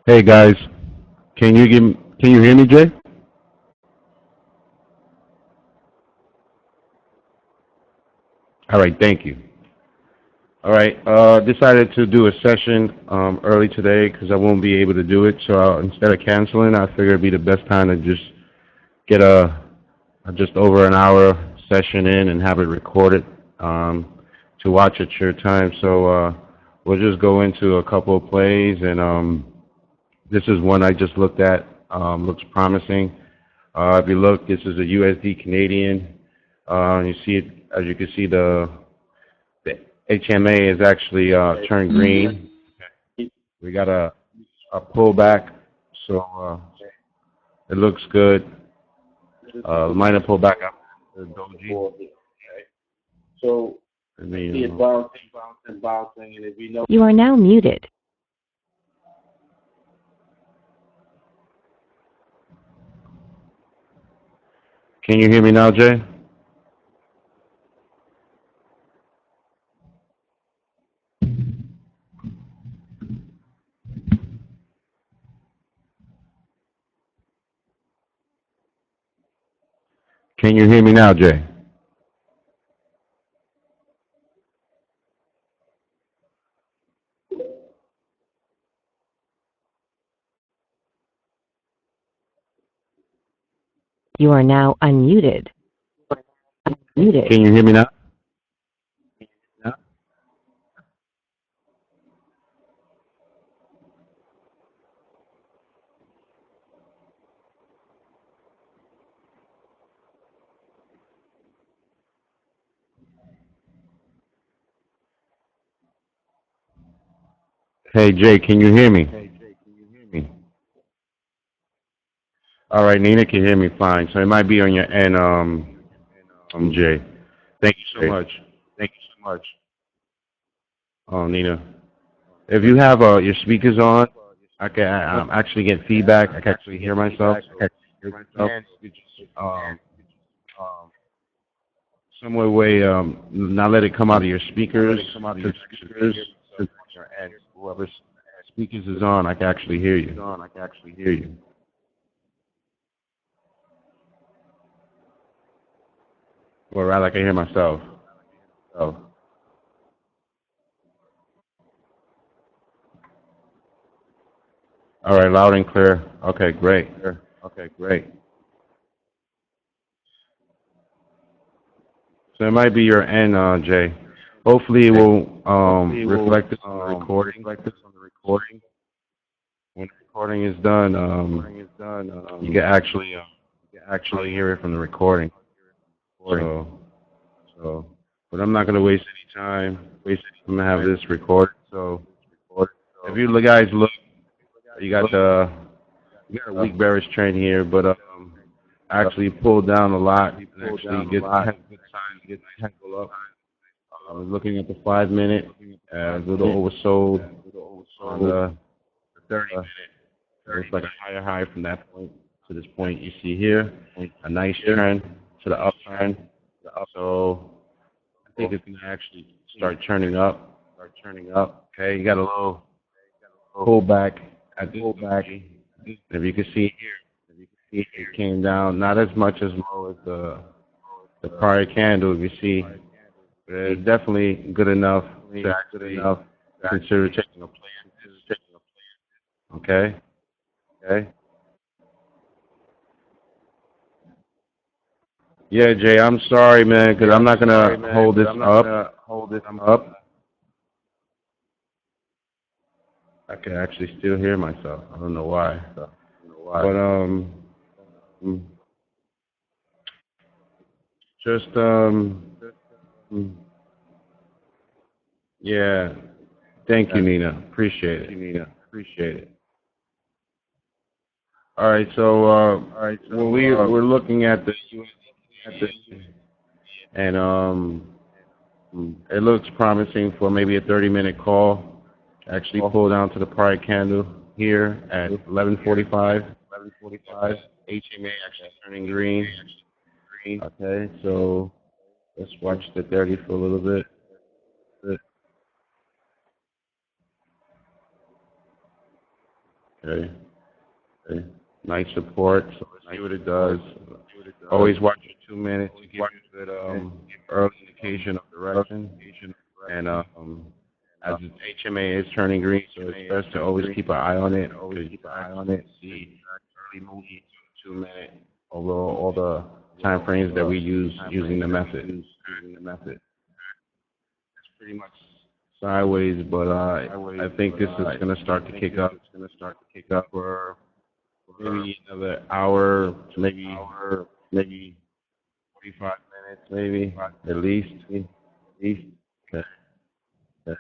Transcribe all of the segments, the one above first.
Hey guys, can you hear me, Jay? All right, thank you. All right, decided to do a session early today because I won't be able to do it. So instead of canceling, I figured it'd be the best time to just get a just over an hour session in and have it recorded to watch at your time. So we'll just go into a couple of plays, and this is one I just looked at. Looks promising. If you look, this is a USD Canadian. You see it, as you can see, the HMA is actually turned green. We got a pullback, so it looks good. Minor pullback after the doji. So I I see it mean, bouncing, bouncing, bouncing, and if we know You are now muted. can you hear me now, Jay? Can you hear me now, Jay? You are now unmuted. Muted. Can you hear me now? Hey, Jay, can you hear me? All right, Nina can hear me fine. So it might be on your end, Jay. Thank you so much. Thank you so much. Oh, Nina. If you have your speakers on, I'm actually getting feedback. I can actually hear myself. I can hear myself. You could just, some way, not let it come out of your speakers. And whoever's speakers is on, I can actually hear you. Or rather, I can hear myself. So, all right, loud and clear. Okay, great. Okay, great. So it might be your end, Jay. Hopefully, it will reflect this on the recording. When the recording is done, you can actually hear it from the recording. So, but I'm not gonna waste any time. I'm gonna have this recorded. So, if you guys look, you got a weak bearish trend here, but actually pulled down a lot. And actually, has good signs. Good technical up. Looking at the 5 minute, a little oversold on the 30 minute. It's like a higher high from that point to this point. You see here a nice trend to the uptrend. So I think it's gonna actually start turning up. Okay, you got a little pullback at this doji. If you can see here, it came down not as much as low as the prior candle. If you see, but it's definitely good enough to actually consider taking a plan. Okay. Yeah, Jay, I'm sorry, man, because I'm not gonna hold this up. I can actually still hear myself. I don't know why. But mm, just mm, yeah. Thank you, Nina. Appreciate it. All right, so when we're looking at the USD, and it looks promising for maybe a 30-minute call. Actually, pull down to the prior candle here at 11:45. HMA actually turning green. Okay, so let's watch the 30 for a little bit. Okay. Okay. Nice support. So let's see what it does. Always watch your 2 minutes to give you a good early indication of direction. And as the HMA is turning green, so it's best to always keep an eye on it. Always keep an eye on it. See early movement, 2 minute, over all the time frames that we use using the method. It's pretty much sideways, but I think this is going to start to kick up. It's going to start to kick up for maybe another hour, maybe 45 minutes, maybe at least. Okay. Okay.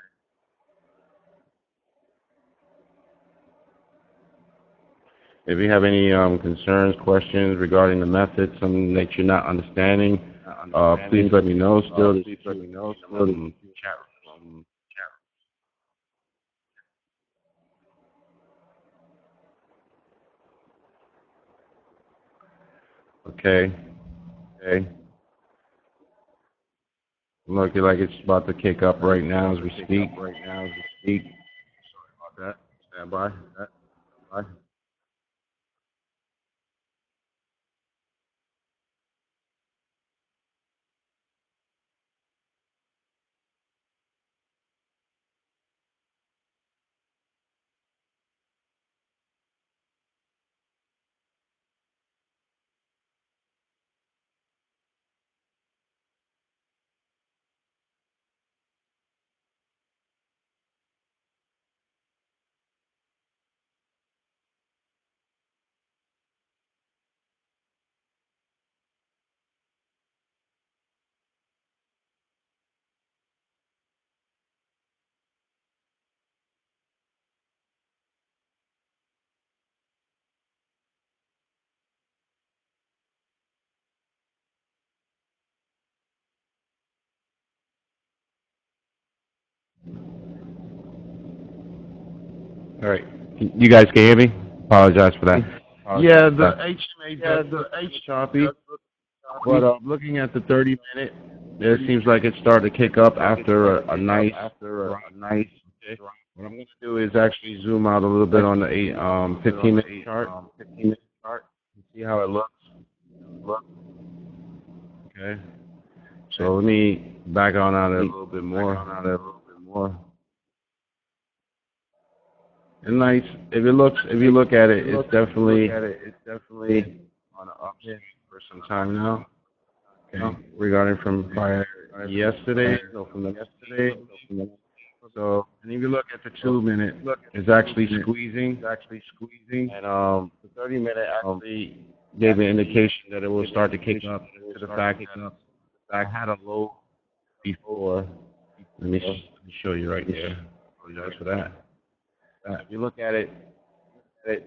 If you have any concerns, questions regarding the method, something that you're not understanding, please let me know. Still, chat room. Okay. Okay. Looking like it's about to kick up right now as we speak. Sorry about that. Stand by. All right. You guys can hear me? Apologize for that. Yeah, the HMA does look choppy, but looking at the 30-minute, it seems like it started to kick up after a nice. Okay. What I'm going to do is actually zoom out a little bit on the 15-minute chart. See how it looks. Okay. So let me back on out a little bit more. And nice. If you look at it, it's definitely on an upswing for some time now. Okay. Regarding from prior yesterday. So, and if you look at the 2 minute, it's actually squeezing. And the 30-minute actually gave an indication that it will start to kick up to the fact that I had a low before. Let me show you right here. Apologize for that. If you look at it, and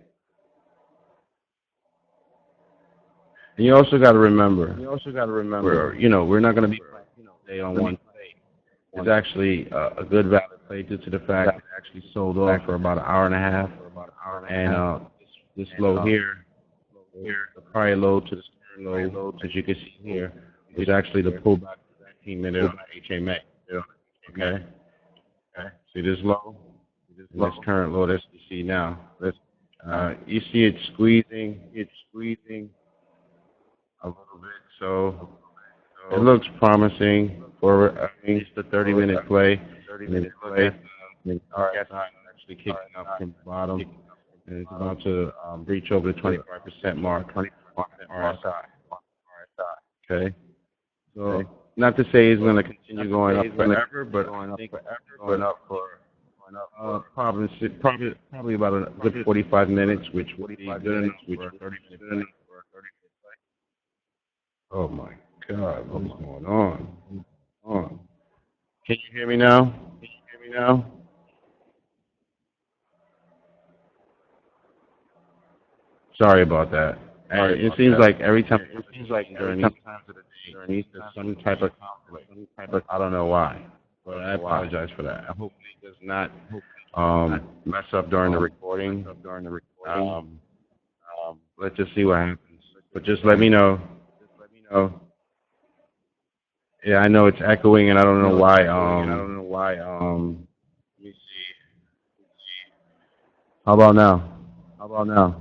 you also got to remember, we're not going to be playing on one play. It's actually a good valid play due to the fact that it actually sold off for about an hour and a half. And this low here, the prior low to the stern low, as you can see here, is actually the pullback to 15-minute on the HMA. Okay? See this low? This current low that you see now. You see it squeezing a little bit, so it looks promising for at least the 30-minute play. Actually kicking up from the bottom, and it's about to reach over the 25% mark. RSI. Okay. So not to say it's going to continue going up forever, but I think going up for probably about a good 45 minutes, which would be good enough for a 30-minute play. Oh my God, what's going on? Can you hear me now? Sorry about that. It seems like every time, during these times of the day, there's some type of conflict. I don't know why, but I apologize for that. Hopefully it does not mess up during the recording. Let's just see what happens. But just let me know. Yeah, I know it's echoing, and I don't know why. Let me see. How about now? about now?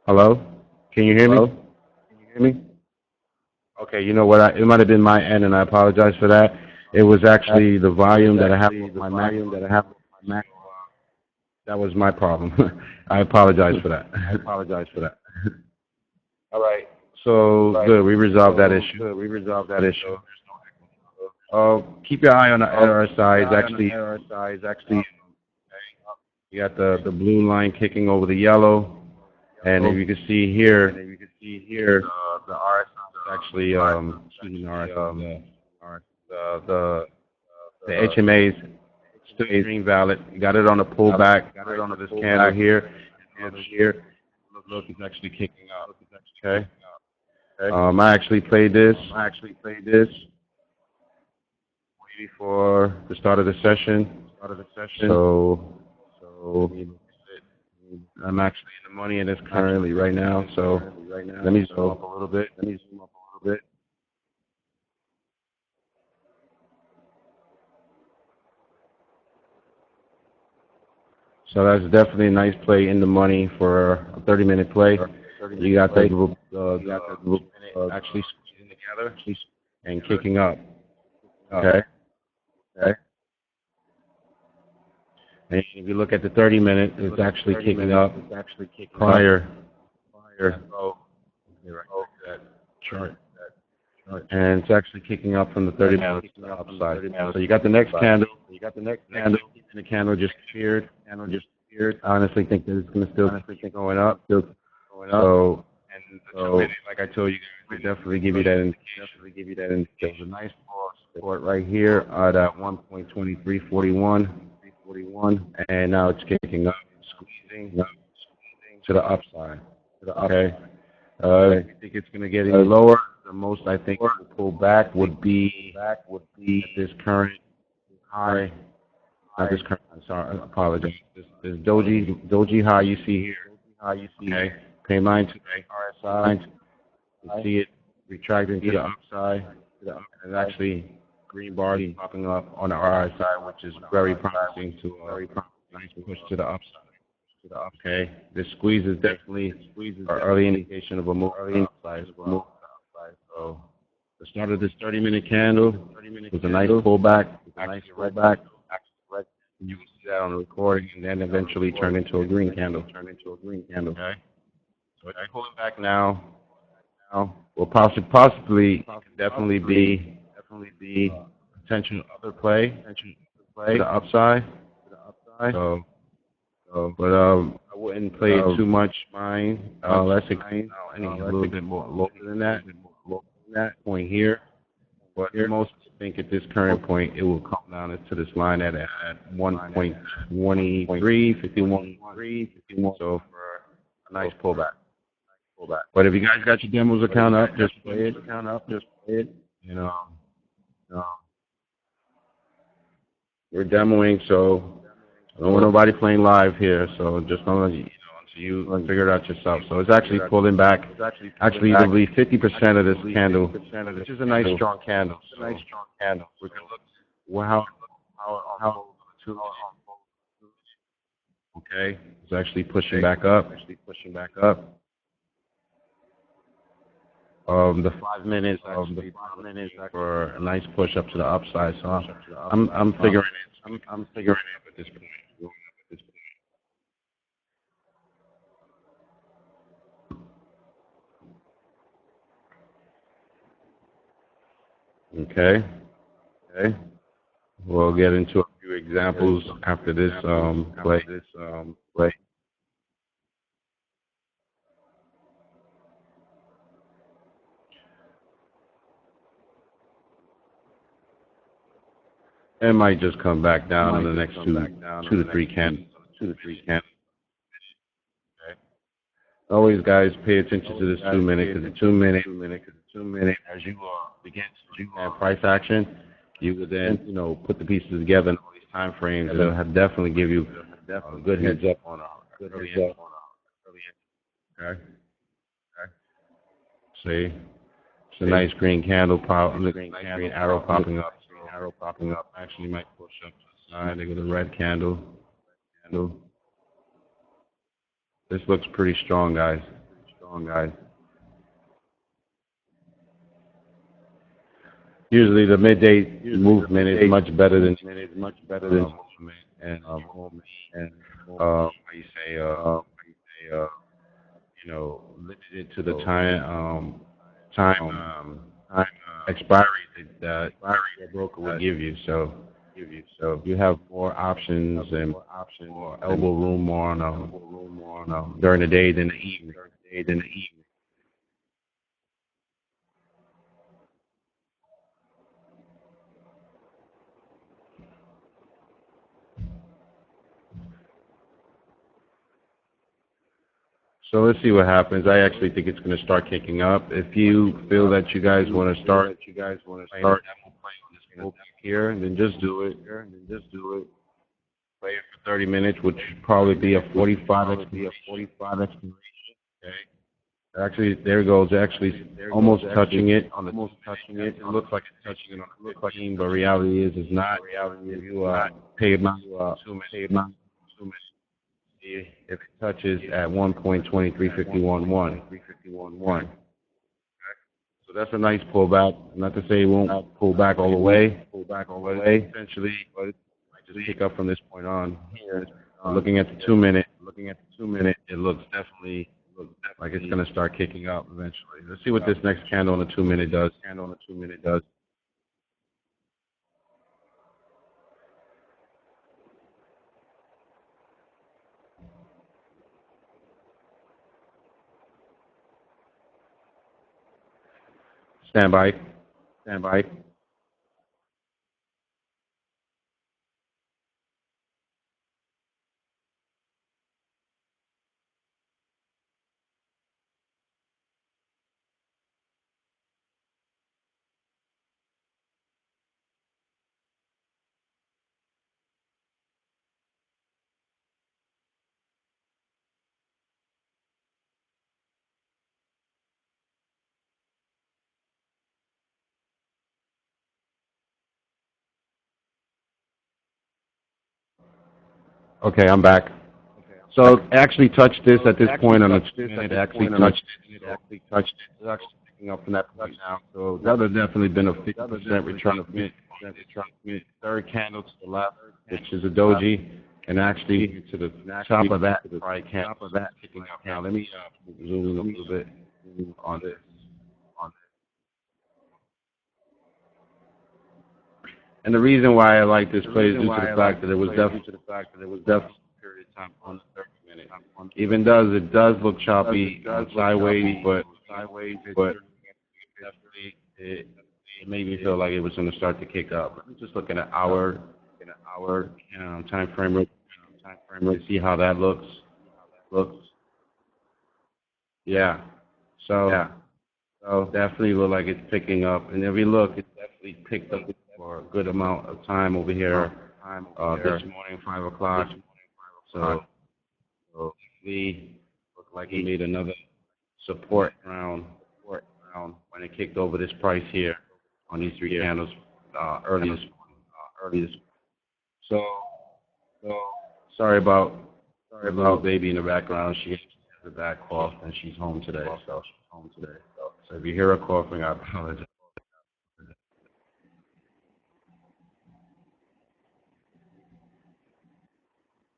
Hello? Can you hear me? Can you hear me? Okay, you know what? It might have been my end, and I apologize for that. It was actually the volume that I have with my Mac. That was my problem. I apologize for that. I apologize for that. All right. So good, we resolved that issue. Good, we resolved that issue. Keep your eye on the RSI. It's actually, you got the blue line kicking over the yellow, and if you can see here, the RSI is actually, excuse me, the HMA's still green valid. You got it on a pullback. Got it on this candle here. And here, look, it's actually kicking up. Okay. I actually played this. Waiting for the start of the session. So I'm actually in the money in this currently right now. So let me zoom up a little bit. So that's definitely a nice play in the money for a 30-minute play. You got the group actually squeezing together and kicking up. Okay. And if you look at the 30-minute, it's actually kicking up prior. That chart. And it's actually kicking up from the 30-minute upside. So you got the next candle. And the candle just cleared. I honestly think that it's going to still keep going up. So, and the 2-minute, like I told you guys, will definitely give you that indication. There's a nice support right here at 1.2341, and now it's kicking up, squeezing to the upside. Okay. I think it's going to get any lower. The most I think will pull back would be at this current high. Not this current. I'm sorry. I apologize. This doji high you see here. Okay. Pay mind to the RSI. You see it retracting to the upside. And actually, green bars popping up on the RSI, which is very promising to a nice push to the upside. Okay. This squeeze is definitely an early indication of a move upside. So the start of this 30-minute candle was a nice pullback. You can see that on the recording, and then eventually turn into a green candle. Okay. So it's pulling back now. Will possibly definitely be potential other play to the upside. So but I wouldn't play it too much, unless it goes a little bit more lower than that point here. But most think at this current point it will come down to this line at 1.23, 51. So for a nice pullback. But if you guys got your demos account up, just play it. We're demoing, so I don't want nobody playing live here. So just don't until you figure it out yourself. So it's actually pulling back. Actually, it'll be 50% of this candle, which is a nice strong candle. We can look how okay. It's actually pushing back up. The 5 minutes for a nice push up to the upside. So I'm figuring it. I'm figuring it at this point. Okay. We'll get into a few examples after this play. It might just come back down in the next two to three candles. Okay. Always, guys, pay attention to this 2 minute, because the 2 minute, as you begin to do price action, you would then, put the pieces together in all these time frames, and it'll definitely give you a good heads up on early end. Okay. See, it's a nice green candle green arrow popping up. Actually might push up to the side. They go the red candle. Candle. This looks pretty strong, guys. Strong, guys. Usually the midday movement is much better than movement and how you say limited to the time expiry that the broker will give you. So you have more options and more elbow room more on during the day than the evening. So let's see what happens. I actually think it's going to start kicking up. If you feel that you guys want to start playing this full kick here, then just do it. Play it for 30 minutes, which should probably be a 45 expiration. Okay. Actually, there it goes. Actually, almost touching it on the it looks like it's touching it on the 15, but reality is it's not. You pay about 2 minutes. If it touches at 1.2351.1. So that's a nice pullback. Not to say it won't pull back all the way. Essentially, but just pick up from this point on here. Looking at the 2 minute, it looks definitely like it's going to start kicking up eventually. Let's see what this next candle on the 2 minute does. Stand by. Okay, I'm back. So actually touched this at this point on the 2 minute. Actually touched it. It's actually picking up from that point now. So that would definitely been a 50% retracement. Third candle to the left, which is a doji, and actually to the top of that right candle. Picking up now. Let me zoom in a little bit on this. And the reason why I like this play is due to the fact that it was definitely a period of time on the 30 minute. It does look choppy sideways, but definitely it made me feel like it was going to start to kick up. I'm just looking at our time frame to see how that looks. Yeah. So definitely look like it's picking up. And if you look, it's definitely picked up for a good amount of time over here this morning, 5 o'clock. So we look like it made another support round when it kicked over this price here on these three candles early this morning. So sorry about the little baby in the background. She has a bad cough and she's home today. So if you hear her coughing, I apologize.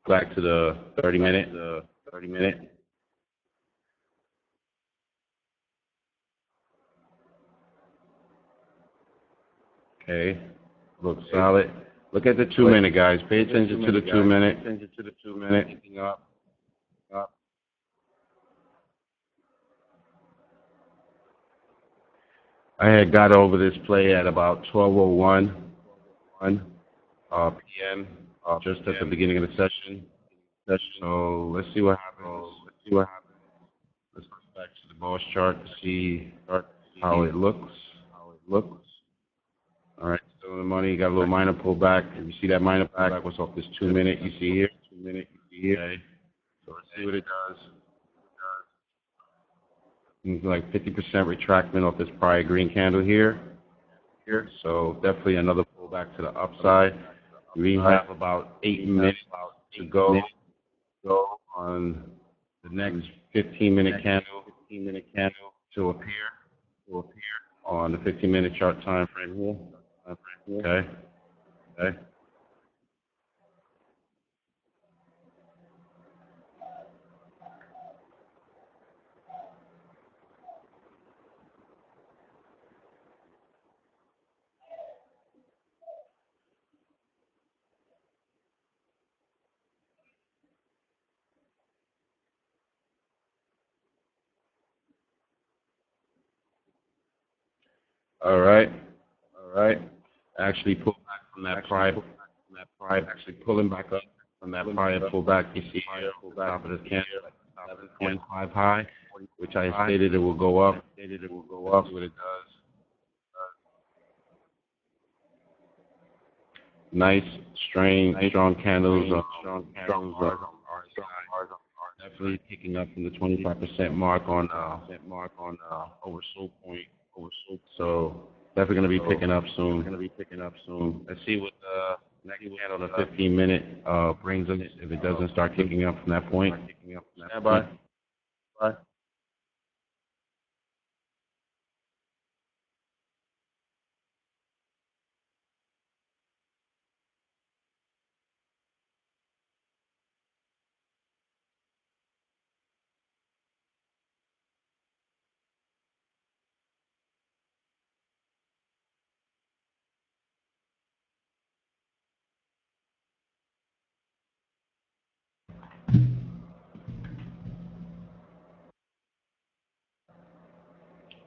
Back to the 30 minute. Okay, looks solid. Look at the 2 minute, guys. Pay attention to the 2 minute. Picking up. I had got over this play at about 12:01 p.m. Just at the beginning of the session. So let's see what happens. Let's go back to the Boss chart to see how it looks. All right, still in the money. Got a little minor pullback. If you see that minor pullback was off this 2 minute you see here. Okay. So let's see what it does. It's like 50% retractment off this prior green candle here. So definitely another pullback to the upside. We have about 8 minutes to go on the next 15-minute candle to appear on the 15-minute chart time frame here. Okay. Okay. All right. All right. Actually pull back from that prior. Actually pulling back up from that prior pullback. You see here, top of the candle, 7.5 high, which I stated it will go up. See what it does. Nice, strong candles. Strong bars on RSI. Definitely picking up from the 25% mark on oversold point. So definitely going to be picking up soon. Let's see what the next candle on the 15-minute brings us. If it doesn't start kicking up from that point, stand by.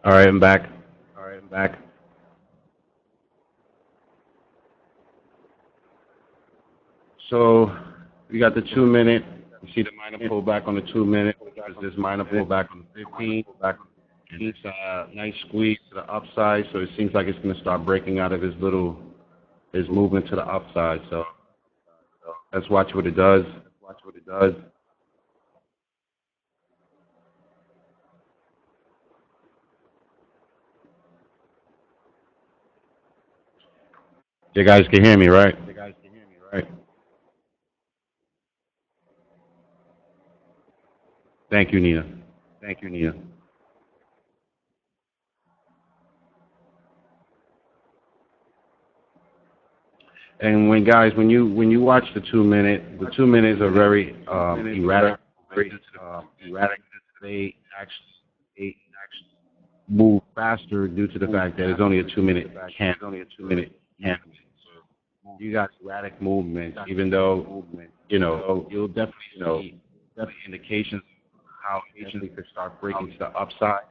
All right, I'm back. So we got the 2-minute. You see the minor pullback on the 2-minute. There's this minor pullback on the 15. And it's a nice squeeze to the upside. So it seems like it's going to start breaking out of his movement to the upside. So let's watch what it does. You guys can hear me, right? Thank you, Nina. And when you watch the 2-minute, the 2 minutes are very erratic. They actually move faster due to the fact that it's only a 2-minute candle. So you got erratic movements, even though you'll definitely see indications of how it could start breaking to the upside.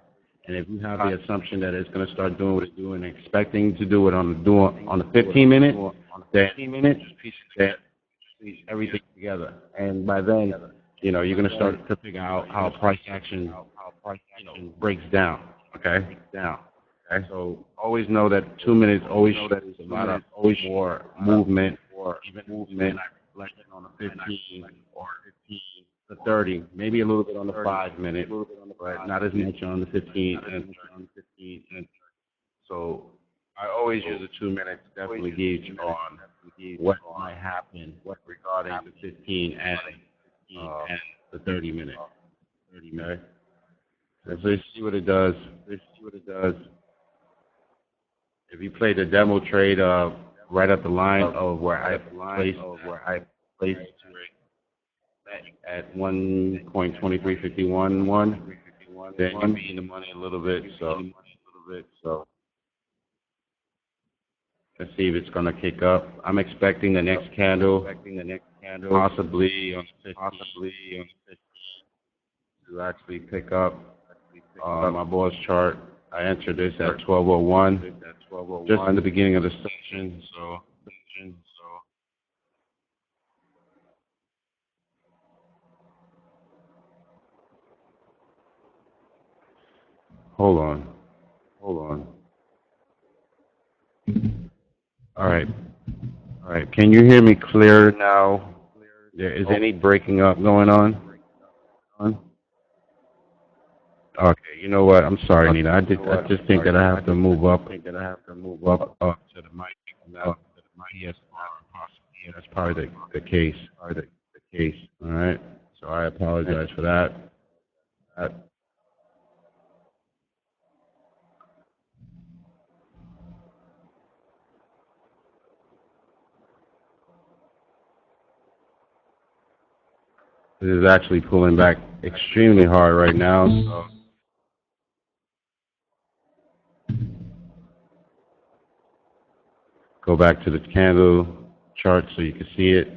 And if you have the assumption that it's going to start doing what it's doing, expecting to do it on the 15-minute, then just piece everything together. And by then, you're going to start to figure out how price action breaks down. Okay. So always know that 2 minutes always shows a lot of more movement, even movement on the 15 or 15 to 30, maybe a little bit on the 5-minute, but not as much on the 15 and so I always use the 2 minutes to definitely gauge on what might happen regarding the 15 and the 30-minute. Okay. So let's see what it does. If you play the demo trade right at the line of where I placed at 1.2351, then you'll be in the money a little bit. So let's see if it's going to kick up. I'm expecting the next candle, possibly on the 15, to actually pick up my boss chart. I entered this at 12:01, just in the beginning of the session. So hold on. All right. Can you hear me clear now? There is any breaking up going on? Okay. You know what? I'm sorry, Nina. I just think that I have to move up to the mic. Now, ESR possibly Yeah, that's probably the case. Probably the case. All right. So I apologize for that. It is actually pulling back extremely hard right now. So go back to the candle chart so you can see it.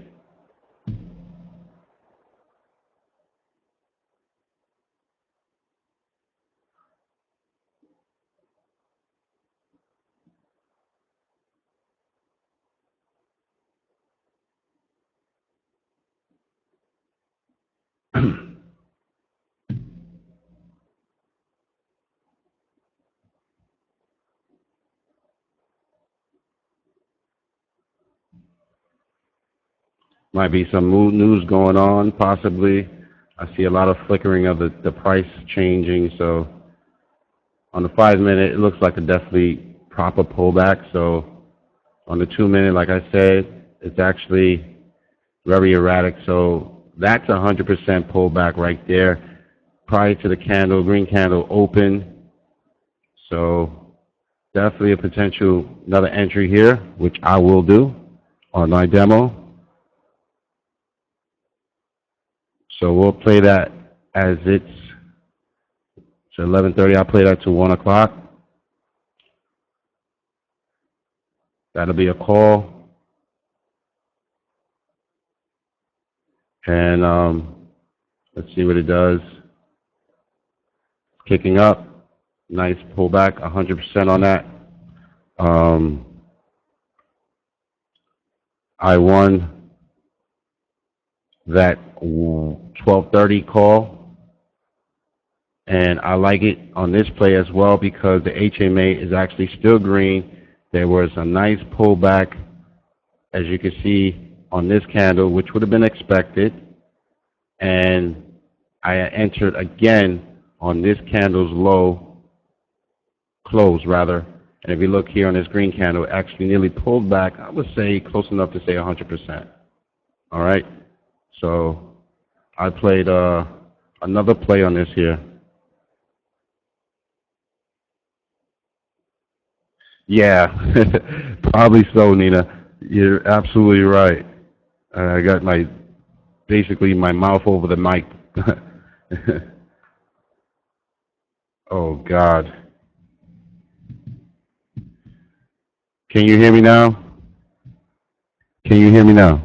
Might be some news going on, possibly. I see a lot of flickering of the price changing. So on the 5 minute, it looks like a definitely proper pullback. So on the 2 minute, like I said, it's actually very erratic. So that's 100% pullback right there. Prior to the candle, green candle open. So definitely a potential another entry here, which I will do on my demo. So we'll play that as it's 11:30. I'll play that to 1 o'clock. That'll be a call. And let's see what it does. Kicking up. Nice pullback, 100% on that. I won that 12:30 call. And I like it on this play as well because the HMA is actually still green. There was a nice pullback, as you can see on this candle, which would have been expected. And I entered again on this candle's low, close rather. And if you look here on this green candle, it actually nearly pulled back, I would say close enough to say 100%. All right? So I played another play on this here. Yeah, probably so, Nina. You're absolutely right. I got basically my mouth over the mic. Oh, God. Can you hear me now? Can you hear me now?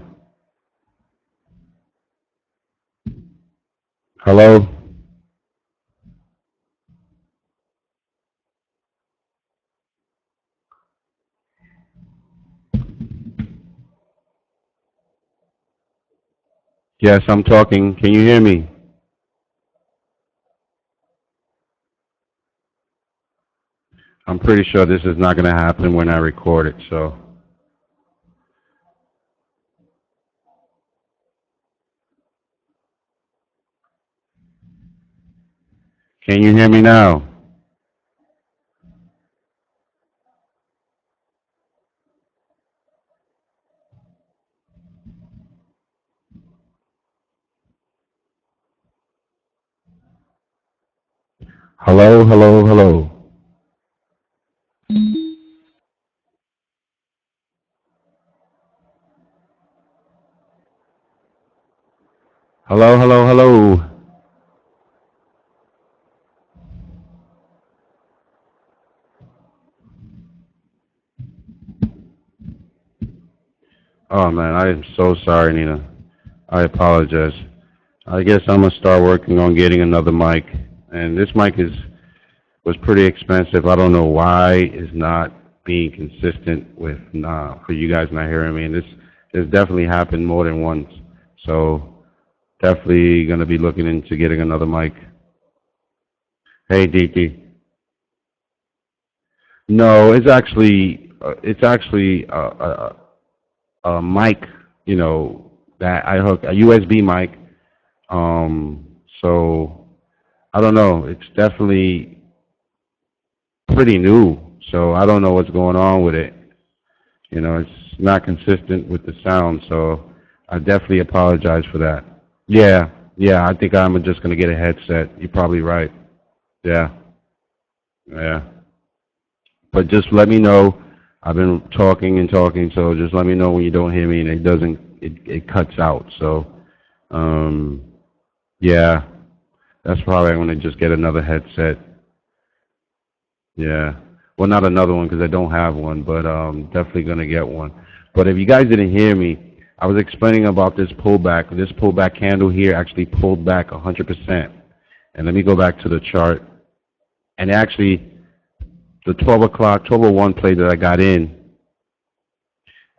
Hello? Yes, I'm talking. Can you hear me? I'm pretty sure this is not going to happen when I record it, so. Can you hear me now? Hello, hello, hello. Hello, hello, hello. Oh, man, I am so sorry, Nina. I apologize. I guess I'm going to start working on getting another mic. And this mic was pretty expensive. I don't know why it's not being consistent with for you guys not hearing me. And this has definitely happened more than once. So definitely going to be looking into getting another mic. Hey, DT. No, it's actually a mic, that I hook a USB mic. So I don't know. It's definitely pretty new. So I don't know what's going on with it. It's not consistent with the sound, so I definitely apologize for that. Yeah, yeah, I think I'm just gonna get a headset. You're probably right. Yeah, yeah. But just let me know. I've been talking and talking, so just let me know when you don't hear me and it cuts out. So, um, yeah, that's probably I'm gonna just get another headset. Yeah. Well, not another one because I don't have one, but definitely gonna get one. But if you guys didn't hear me, I was explaining about this pullback. This pullback candle here actually pulled back 100%. And let me go back to the chart. And actually, the 12 o'clock, 12:01 play that I got in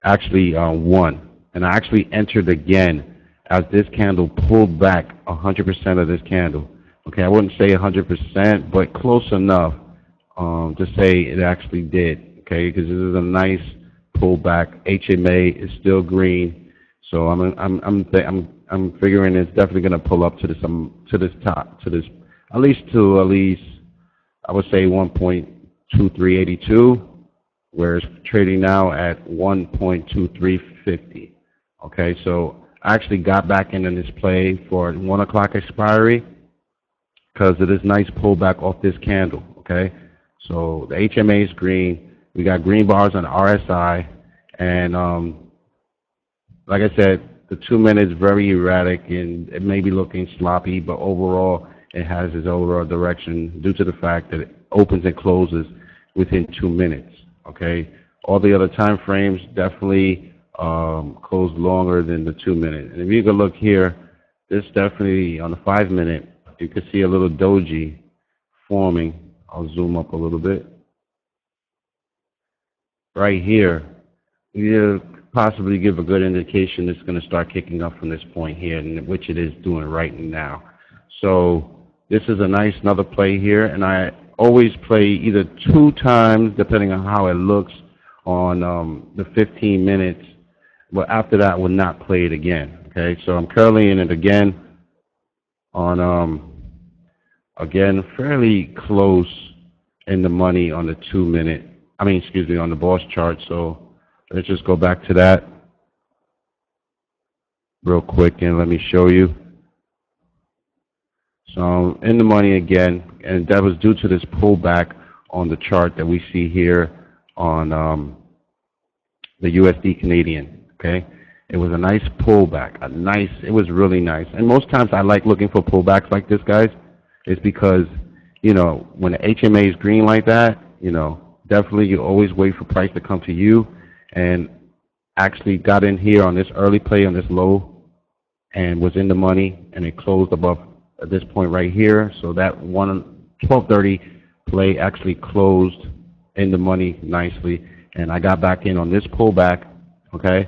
actually won. And I actually entered again as this candle pulled back 100% of this candle. Okay, I wouldn't say 100%, but close enough to say it actually did. Okay, because this is a nice pullback. HMA is still green, so I'm figuring it's definitely going to pull up to this top to this at least I would say 1.2382, where it's trading now at 1.2350. Okay, so I actually got back into this play for 1 o'clock expiry because of this nice pullback off this candle. Okay, so the HMA is green. We got green bars on RSI, and like I said, the 2 minutes very erratic and it may be looking sloppy, but overall it has its overall direction due to the fact that it opens and closes within 2 minutes. Okay, all the other time frames definitely close longer than the 2 minute. And if you can look here, this definitely on the 5 minute, you can see a little doji forming. I'll zoom up a little bit. Right here, you possibly give a good indication it's going to start kicking up from this point here, and which it is doing right now. So this is a nice another play here, and I always play either 2 times, depending on how it looks, on the 15 minutes. But after that, I will not play it again. Okay, so I'm currently in it again on again fairly close in the money on the 2 minute. I mean, excuse me, on the boss chart. So let's just go back to that real quick and let me show you. So I'm in the money again, and that was due to this pullback on the chart that we see here on the USD Canadian. Okay, it was a nice pullback, it was really nice. And most times I like looking for pullbacks like this, guys. It's because, you know, when the HMA is green like that, you know, definitely you always wait for price to come to you. And actually got in here on this early play on this low and was in the money, and it closed above at this point right here. So that 12:30 play actually closed in the money nicely, and I got back in on this pullback, okay,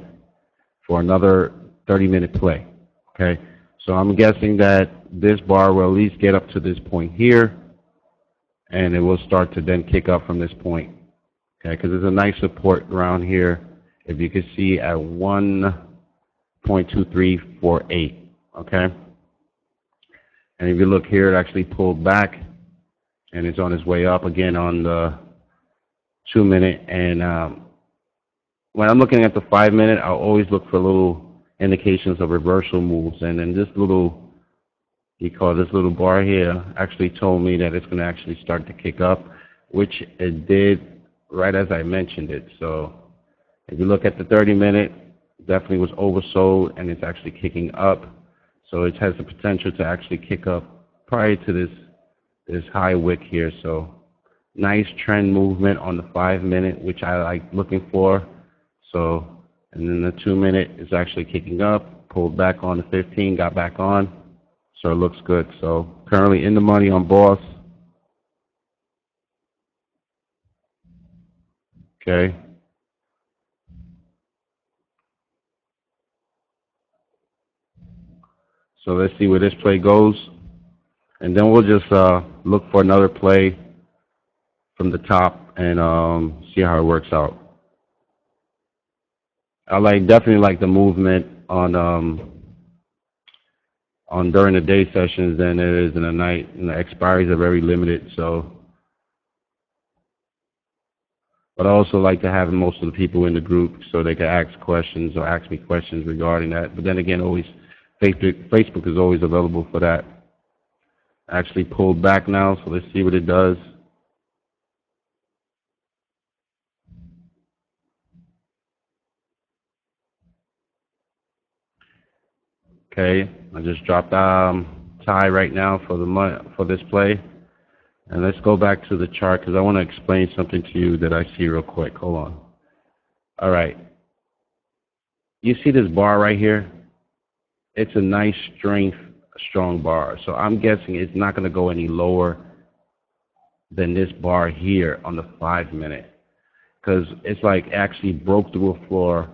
for another 30-minute play. Okay, so I'm guessing that this bar will at least get up to this point here, and it will start to then kick up from this point. Okay, because there's a nice support around here, if you can see, at 1.2348. Okay, and if you look here, it actually pulled back, and it's on its way up again on the 2 minute. And when I'm looking at the 5 minute, I'll always look for little indications of reversal moves. And then this little, this little bar here actually told me that it's going to actually start to kick up, which it did right as I mentioned it. So if you look at the 30 minute, definitely was oversold, and it's actually kicking up. So it has the potential to actually kick up prior to this high wick here. So nice trend movement on the 5 minute, which I like looking for. So, and then the 2 minute is actually kicking up, pulled back on the 15, got back on. So it looks good. So currently in the money on Boss. Okay. So let's see where this play goes. And then we'll just look for another play from the top and see how it works out. I definitely like the movement on during the day sessions than it is in the night. And the expiries are very limited. So But I also like to have most of the people in the group so they can ask questions or ask me questions regarding that. But then again, always Facebook is always available for that. Actually pulled back now, so let's see what it does. Okay, I just dropped tie right now for for this play. And let's go back to the chart because I want to explain something to you that I see real quick. Hold on. All right. You see this bar right here? It's a nice strength, strong bar. So I'm guessing it's not going to go any lower than this bar here on the 5 minute because it's like actually broke through a floor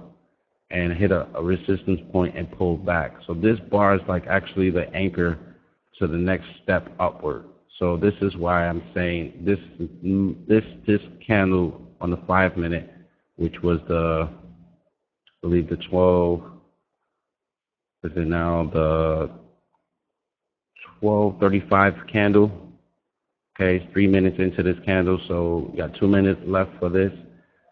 and hit a resistance point and pulled back. So this bar is like actually the anchor to the next step upward. So this is why I'm saying this candle on the 5 minute, which was I believe the 12, is it now the 12:35 candle? Okay, it's 3 minutes into this candle, so you got 2 minutes left for this.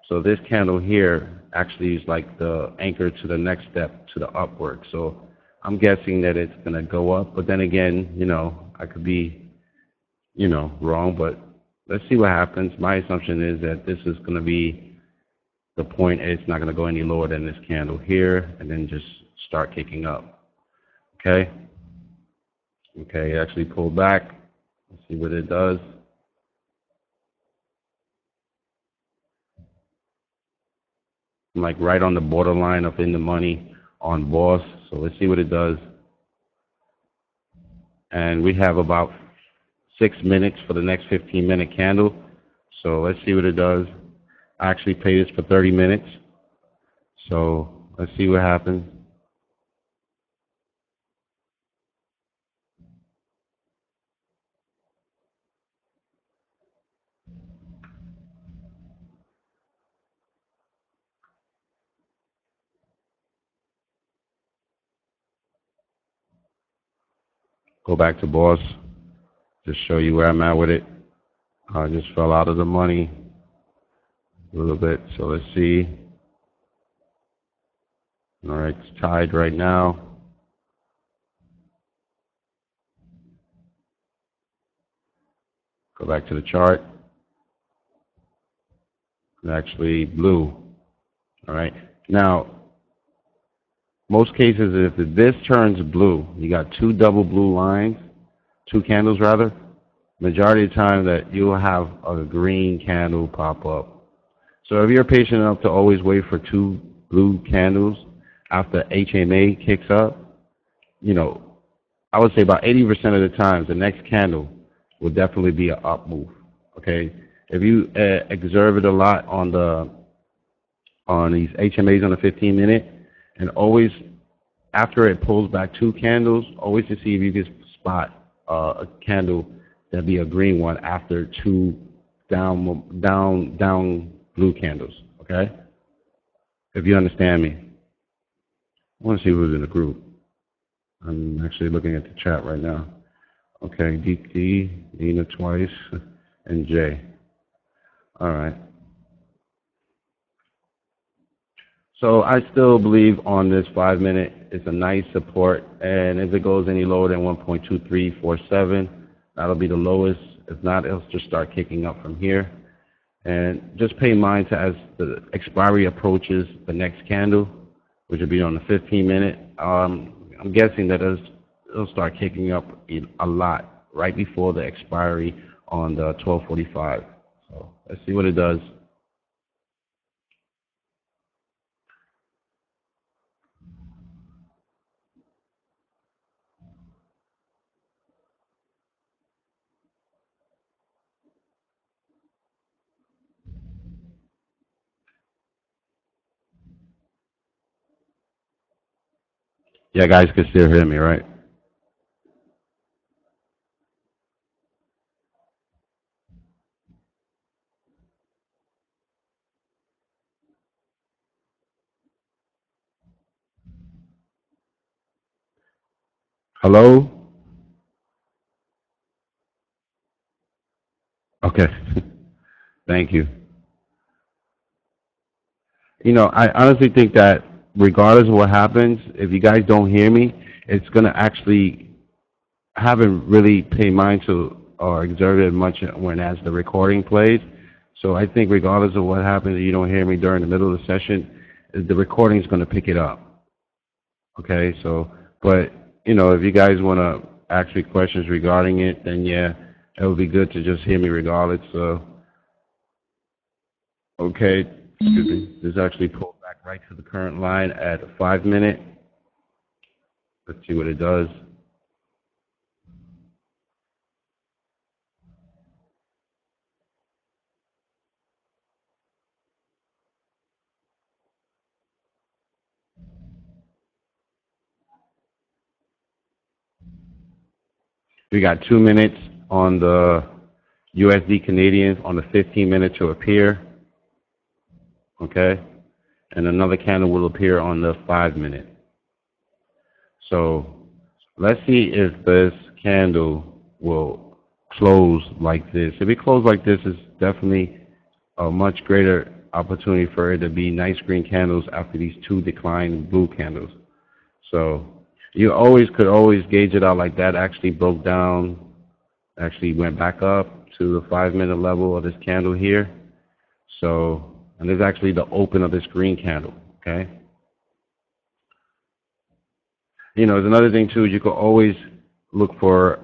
So this candle here actually is like the anchor to the next step to the upward. So I'm guessing that it's going to go up, but then again, I could be wrong, but let's see what happens. My assumption is that this is going to be the point. It's not going to go any lower than this candle here and then just start kicking up. Okay? Okay, it actually pulled back. Let's see what it does. I'm like right on the borderline of in the money on boss. So let's see what it does. And we have about 6 minutes for the next 15-minute candle. So let's see what it does. I actually paid this for 30 minutes. So let's see what happens. Go back to boss. Just show you where I'm at with it. I just fell out of the money a little bit. So let's see. All right, it's tied right now. Go back to the chart. It's actually blue. All right. Now, most cases, if this turns blue, you got two double blue lines, two candles rather, majority of the time that you'll have a green candle pop up. So if you're patient enough to always wait for two blue candles after HMA kicks up, I would say about 80% of the times the next candle will definitely be an up move. Okay, if you observe it a lot on these HMAs on the 15-minute, and always after it pulls back two candles, always to see if you can spot a candle that'd be a green one after two down blue candles. Okay, if you understand me. I want to see who's in the group. I'm actually looking at the chat right now. Okay, DT, Nina twice, and Jay. All right. So I still believe on this 5 minute, it's a nice support, and if it goes any lower than 1.2347, that'll be the lowest. If not, it'll just start kicking up from here. And just pay mind to as the expiry approaches the next candle, which will be on the 15-minute. I'm guessing that it'll start kicking up a lot right before the expiry on the 12:45. So let's see what it does. Yeah, guys can still hear me, right? Hello? Okay. Thank you. I honestly think that regardless of what happens, if you guys don't hear me, it's gonna actually I haven't really paid mind to or exerted much when as the recording plays. So I think regardless of what happens, if you don't hear me during the middle of the session, the recording is going to pick it up. Okay, so but if you guys want to ask me questions regarding it, then yeah, it would be good to just hear me regardless. So okay, excuse me. This actually pulled back right to the current line at a 5 minute. Let's see what it does. We got 2 minutes on the USD Canadian on the 15 minute to appear. Okay, and another candle will appear on the 5 minute. So let's see if this candle will close like this. If it closes like this, it's definitely a much greater opportunity for it to be nice green candles after these two declined blue candles. So you could always gauge it out like that. Actually broke down, actually went back up to the 5 minute level of this candle here. So, and this is actually the open of this green candle, okay? There's another thing too, you could always look for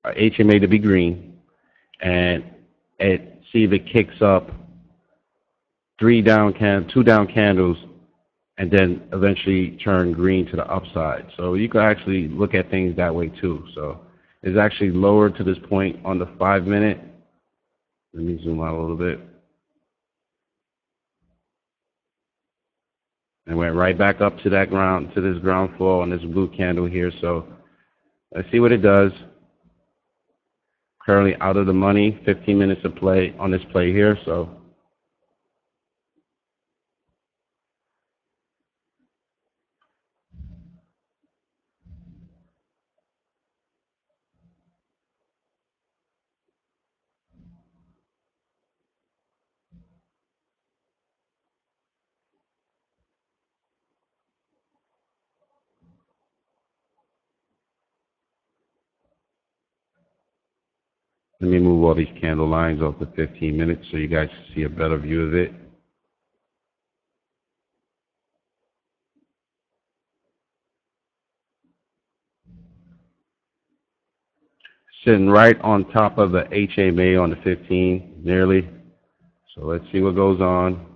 HMA to be green and see if it kicks up two down candles and then eventually turn green to the upside. So you could actually look at things that way too. So it's actually lower to this point on the 5 minute. Let me zoom out a little bit. And went right back up to this ground floor on this blue candle here. So let's see what it does. Currently out of the money, 15 minutes of play on this play here. So let me move all these candle lines off the 15 minutes so you guys can see a better view of it. Sitting right on top of the HMA on the 15, nearly. So let's see what goes on.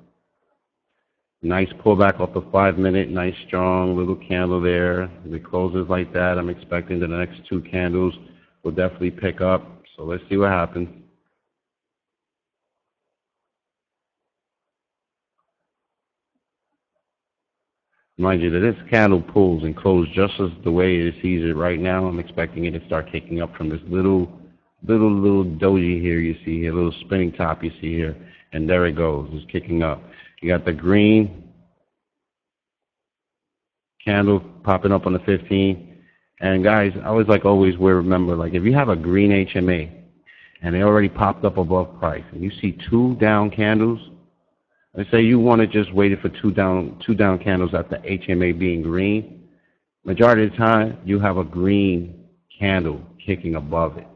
Nice pullback off the 5 minute, nice strong little candle there. If it closes like that, I'm expecting the next two candles will definitely pick up. So let's see what happens. Mind you, that this candle pulls and closes just as the way it sees it right now. I'm expecting it to start kicking up from this little doji here you see here, little spinning top you see here, and there it goes, it's kicking up. You got the green candle popping up on the 15, and guys, I always remember, like if you have a green HMA and they already popped up above price, and you see two down candles. Let's say you want to just wait for two down candles after HMA being green. Majority of the time, you have a green candle kicking above it.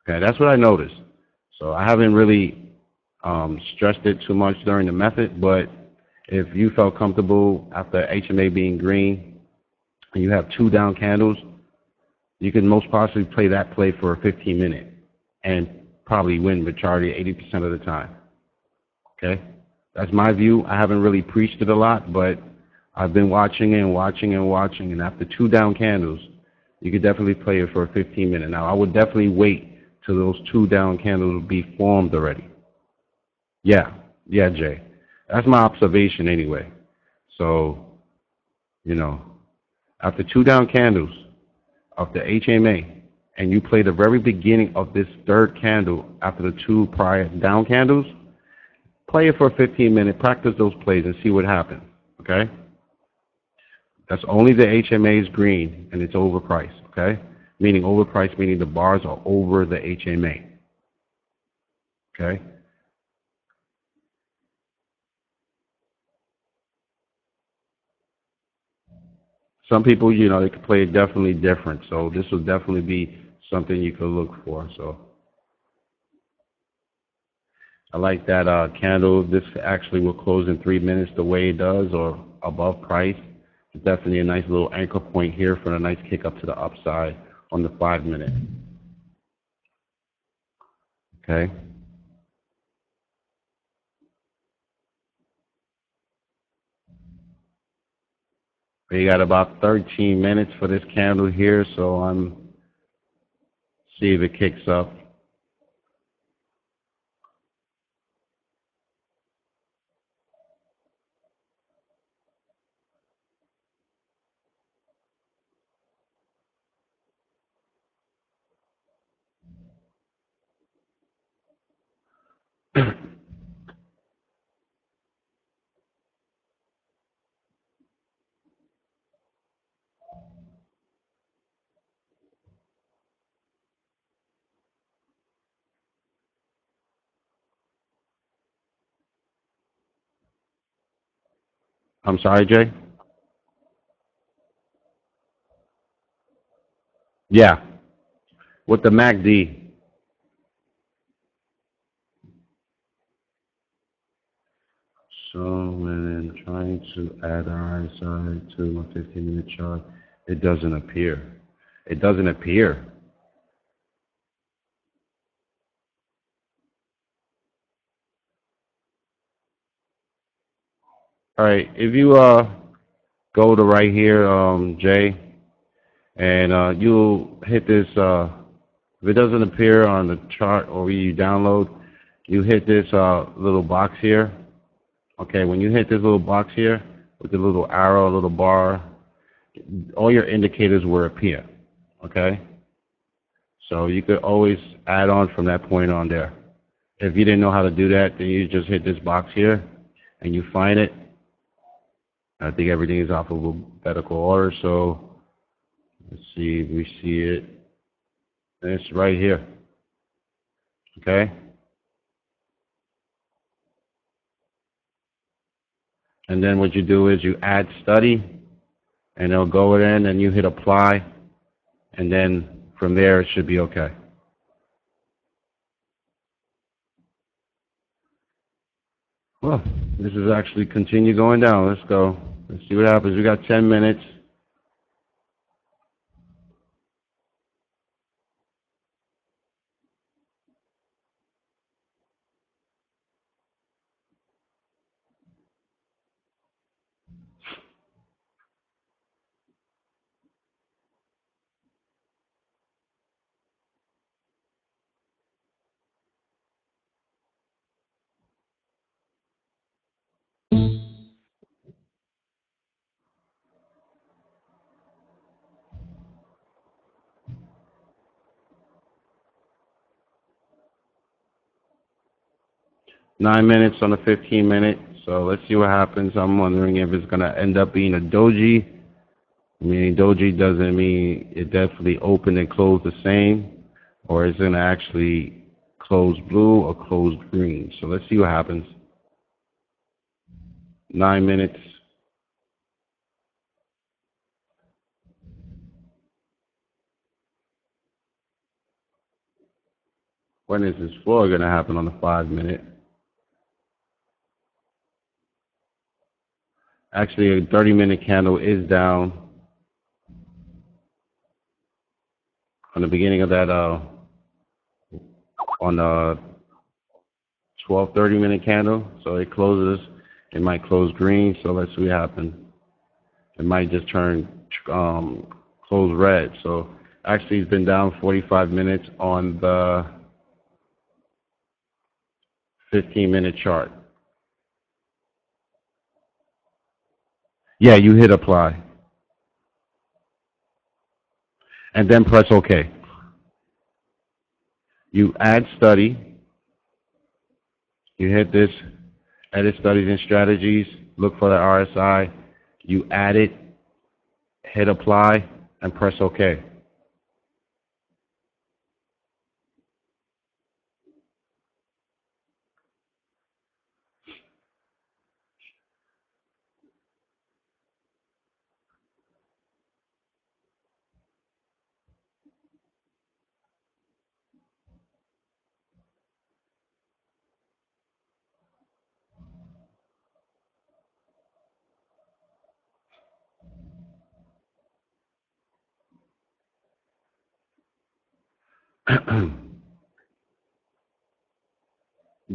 Okay, that's what I noticed. So I haven't really stressed it too much during the method, but if you felt comfortable after HMA being green and you have two down candles, you can most possibly play that play for a 15 minute and probably win majority 80% of the time. Okay, that's my view. I haven't really preached it a lot, but I've been watching and after two down candles, you could definitely play it for a 15 minute. Now, I would definitely wait till those two down candles be formed already. Yeah, Jay. That's my observation anyway. So, after two down candles of the HMA, and you play the very beginning of this third candle after the two prior down candles, play it for a 15 minute, practice those plays and see what happens, okay? That's only the HMA is green and it's overpriced, okay? Meaning overpriced, meaning the bars are over the HMA, okay? Some people, you know, they could play it definitely different. So this will definitely be something you could look for. So I like that candle. This actually will close in 3 minutes the way it does, or above price. It's definitely a nice little anchor point here for a nice kick up to the upside on the 5 minute. Okay. We got about 13 minutes for this candle here, so I'm see if it kicks up. I'm sorry, Jay? Yeah, with the MACD. So when I'm trying to add RSI to my 15-minute chart, it doesn't appear. It doesn't appear. All right, if you go to right here, Jay, and you'll hit this. If it doesn't appear on the chart or you download, you hit this little box here. Okay, when you hit this little box here with the little arrow, little bar, all your indicators will appear. Okay, so you could always add on from that point on there. If you didn't know how to do that, then you just hit this box here and you find it. I think everything is off of alphabetical order, so let's see if we see it. And it's right here. Okay? And then what you do is you add study, and it'll go in, and you hit apply, and then from there it should be okay. Well, this is actually continue going down. Let's go. Let's see what happens. We got 10 minutes. Nine minutes on the 15-minute. So let's see what happens. I'm wondering if it's going to end up being a doji. Meaning doji doesn't mean it definitely opened and closed the same, or it's going to actually close blue or close green. So let's see what happens. 9 minutes. When is this floor going to happen on the 5 minute? Actually, a 30-minute candle is down on the beginning of that, on the 12, 30-minute candle. So it closes. It might close green. So let's see what happens. It might just turn close red. So actually, it's been down 45 minutes on the 15-minute chart. Yeah, you hit apply. And then press OK. You add study. You hit this, edit studies and strategies, look for the RSI. You add it, hit apply, and press OK.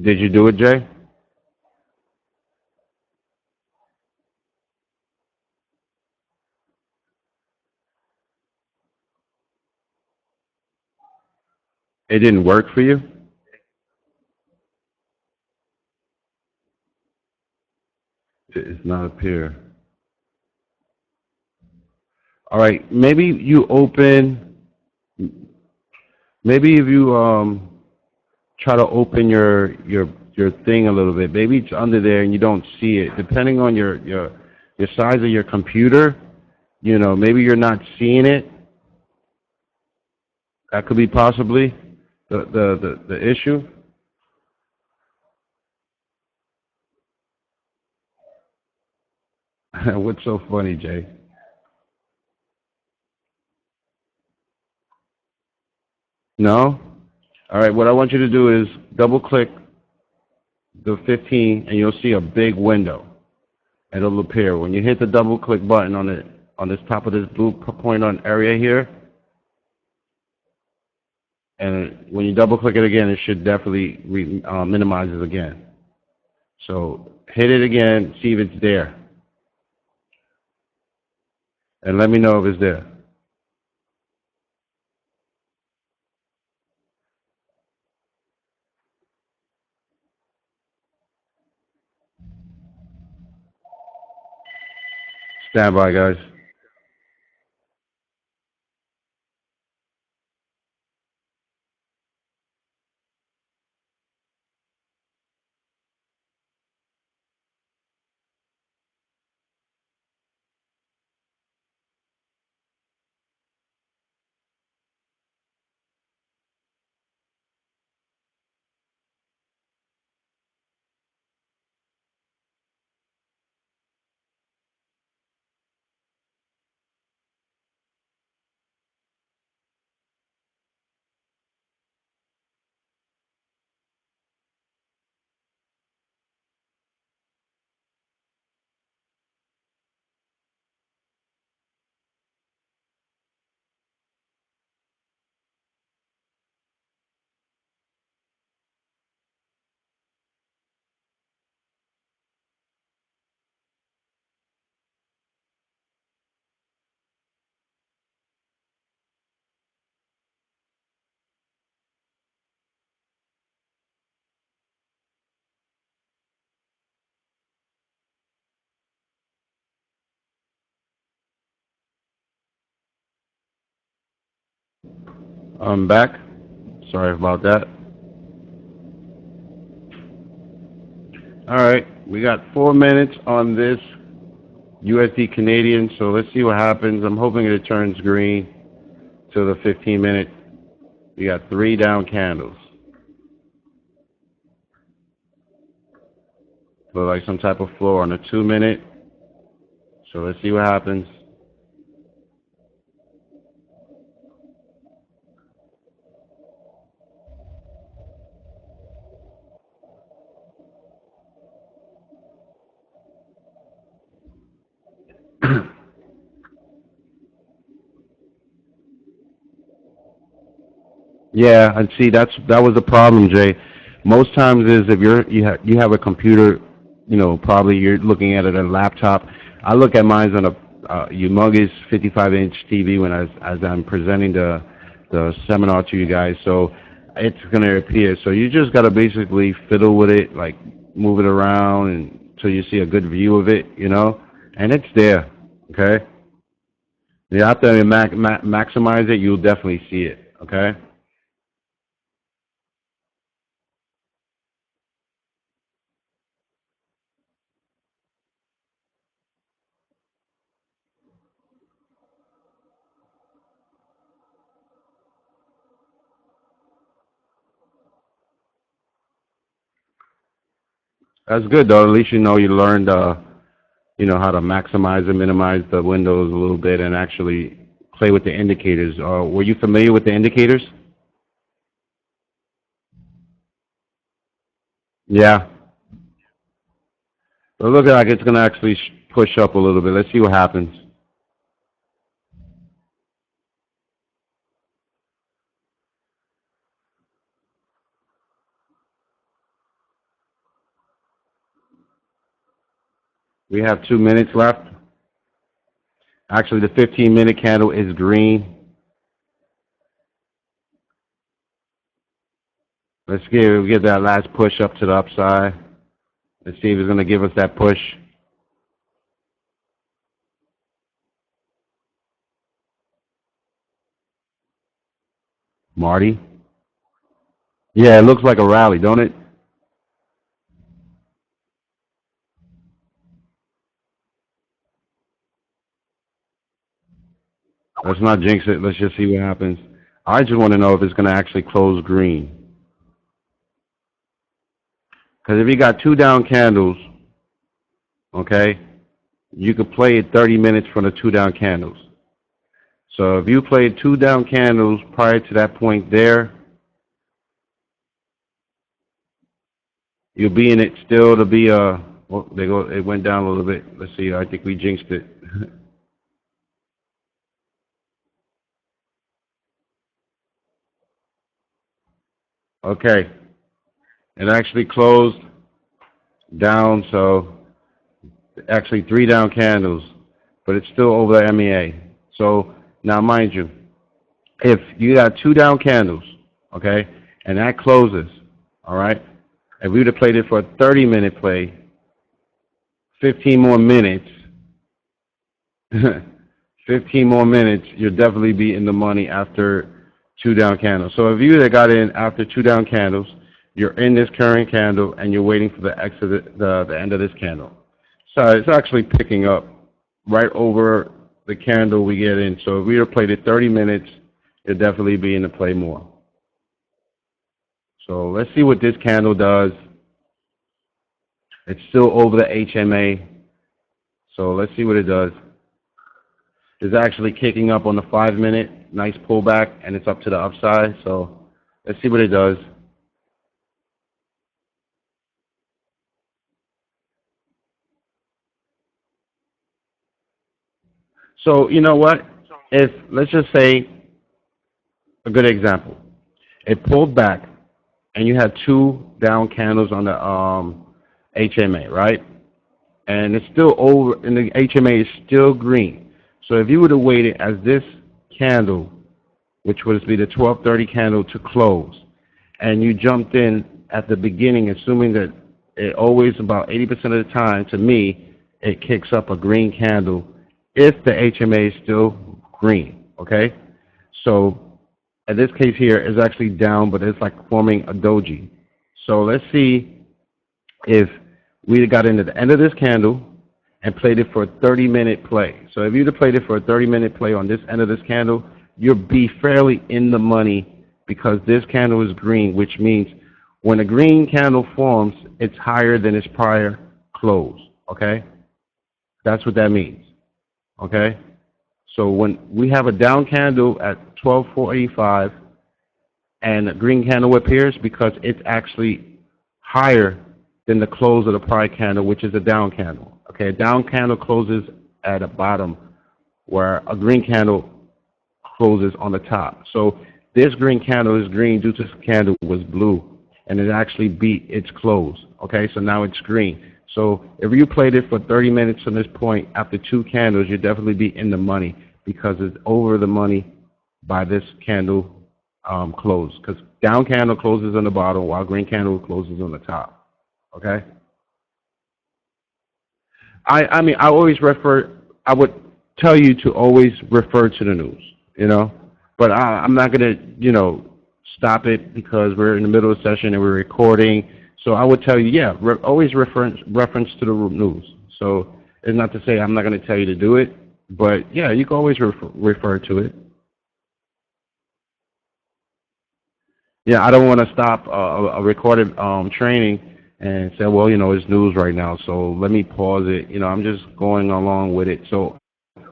Did you do it, Jay? It didn't work for you? It's not appear. All right, maybe you open, maybe if you try to open your thing a little bit. Maybe it's under there and you don't see it. Depending on your size of your computer, maybe you're not seeing it. That could be possibly the issue. What's so funny, Jay? No? All right, what I want you to do is double click the 15 and you'll see a big window. It'll appear. When you hit the double click button on this top of this blue point on area here, and when you double click it again, it should definitely minimize it again. So hit it again, see if it's there, and let me know if it's there. Stand by, guys. I'm back. Sorry about that. All right, we got 4 minutes on this USD Canadian, so let's see what happens. I'm hoping it turns green till the 15-minute. We got 3 down candles. Look like some type of floor on the 2-minute. So let's see what happens. Yeah, and see that was the problem, Jay. Most times is if you have a computer, probably you're looking at it on a laptop. I look at mine on a humongous 55-inch TV when as I'm presenting the seminar to you guys. So it's gonna appear. So you just gotta basically fiddle with it, like move it around until you see a good view of it, and it's there. Okay. You have to maximize it. You'll definitely see it. Okay. That's good though. At least you learned how to maximize and minimize the windows a little bit and actually play with the indicators. Were you familiar with the indicators? Yeah. But look like it's going to actually push up a little bit. Let's see what happens. We have 2 minutes left. Actually, the 15-minute candle is green. Let's give that last push up to the upside. Let's see if it's going to give us that push. Marty? Yeah, it looks like a rally, don't it? Let's not jinx it. Let's just see what happens. I just want to know if it's going to actually close green. Because if you got 2 down candles, okay, you could play it 30 minutes from the 2 down candles. So if you played 2 down candles prior to that point there, you'll be in it still to be well, it went down a little bit. Let's see, I think we jinxed it. Okay. It actually closed down, so actually 3 down candles, but it's still over the MEA. So now mind you, if you got 2 down candles, okay, and that closes, all right, if we would have played it for a 30-minute play, 15 more minutes, 15 more minutes, you'll definitely be in the money after 2 down candles. So if you would have got in after 2 down candles, you're in this current candle and you're waiting for the exit, the end of this candle. So it's actually picking up right over the candle we get in. So if we would have played it 30 minutes, you'll definitely be in the play more. So let's see what this candle does. It's still over the HMA. So let's see what it does. It's actually kicking up on the 5-minute. Nice pullback, and it's up to the upside. So let's see what it does. So you know what? If, let's just say, a good example. It pulled back, and you had 2 down candles on the HMA, right? And it's still over, and the HMA is still green. So if you would have waited as this candle, which would be the 12:30 candle, to close, and you jumped in at the beginning, assuming that it always, about 80% of the time, to me, it kicks up a green candle if the HMA is still green, okay? So in this case here, it's actually down, but it's like forming a doji. So let's see if we got into the end of this candle and played it for a 30-minute play. So if you'd have played it for a 30-minute play on this end of this candle, you'll be fairly in the money because this candle is green, which means when a green candle forms, it's higher than its prior close, okay? That's what that means, okay? So when we have a down candle at 12.485 and a green candle appears, because it's actually higher than the close of the prior candle, which is a down candle. Okay, a down candle closes at the bottom, where a green candle closes on the top. So this green candle is green due to this candle was blue, and it actually beat its close. Okay, so now it's green. So if you played it for 30 minutes from this point after 2 candles, you'd definitely be in the money because it's over the money by this candle close. Because down candle closes on the bottom while green candle closes on the top. Okay? I mean, I would tell you to always refer to the news, you know, but I'm not going to, stop it because we're in the middle of the session and we're recording. So I would tell you, yeah, always reference to the news. So it's not to say I'm not going to tell you to do it, but yeah, you can always refer to it. Yeah, I don't want to stop a recorded training and say, well, it's news right now, so let me pause it. I'm just going along with it. So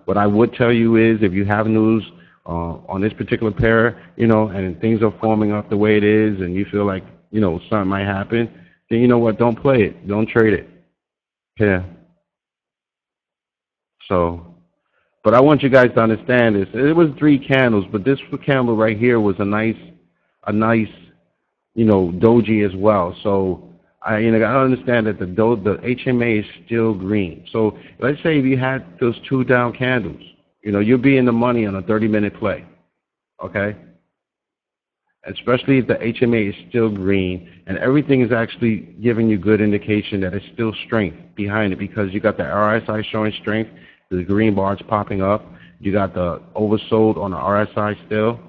what I would tell you is if you have news on this particular pair, and things are forming up the way it is and you feel like, something might happen, then you know what, don't play it. Don't trade it. Yeah. So, but I want you guys to understand this. It was 3 candles, but this candle right here was a nice, doji as well. So gotta understand that the HMA is still green. So let's say if you had those 2 down candles, you'll be in the money on a 30-minute play, okay? Especially if the HMA is still green and everything is actually giving you good indication that it's still strength behind it, because you got the RSI showing strength, the green bars popping up, you got the oversold on the RSI still,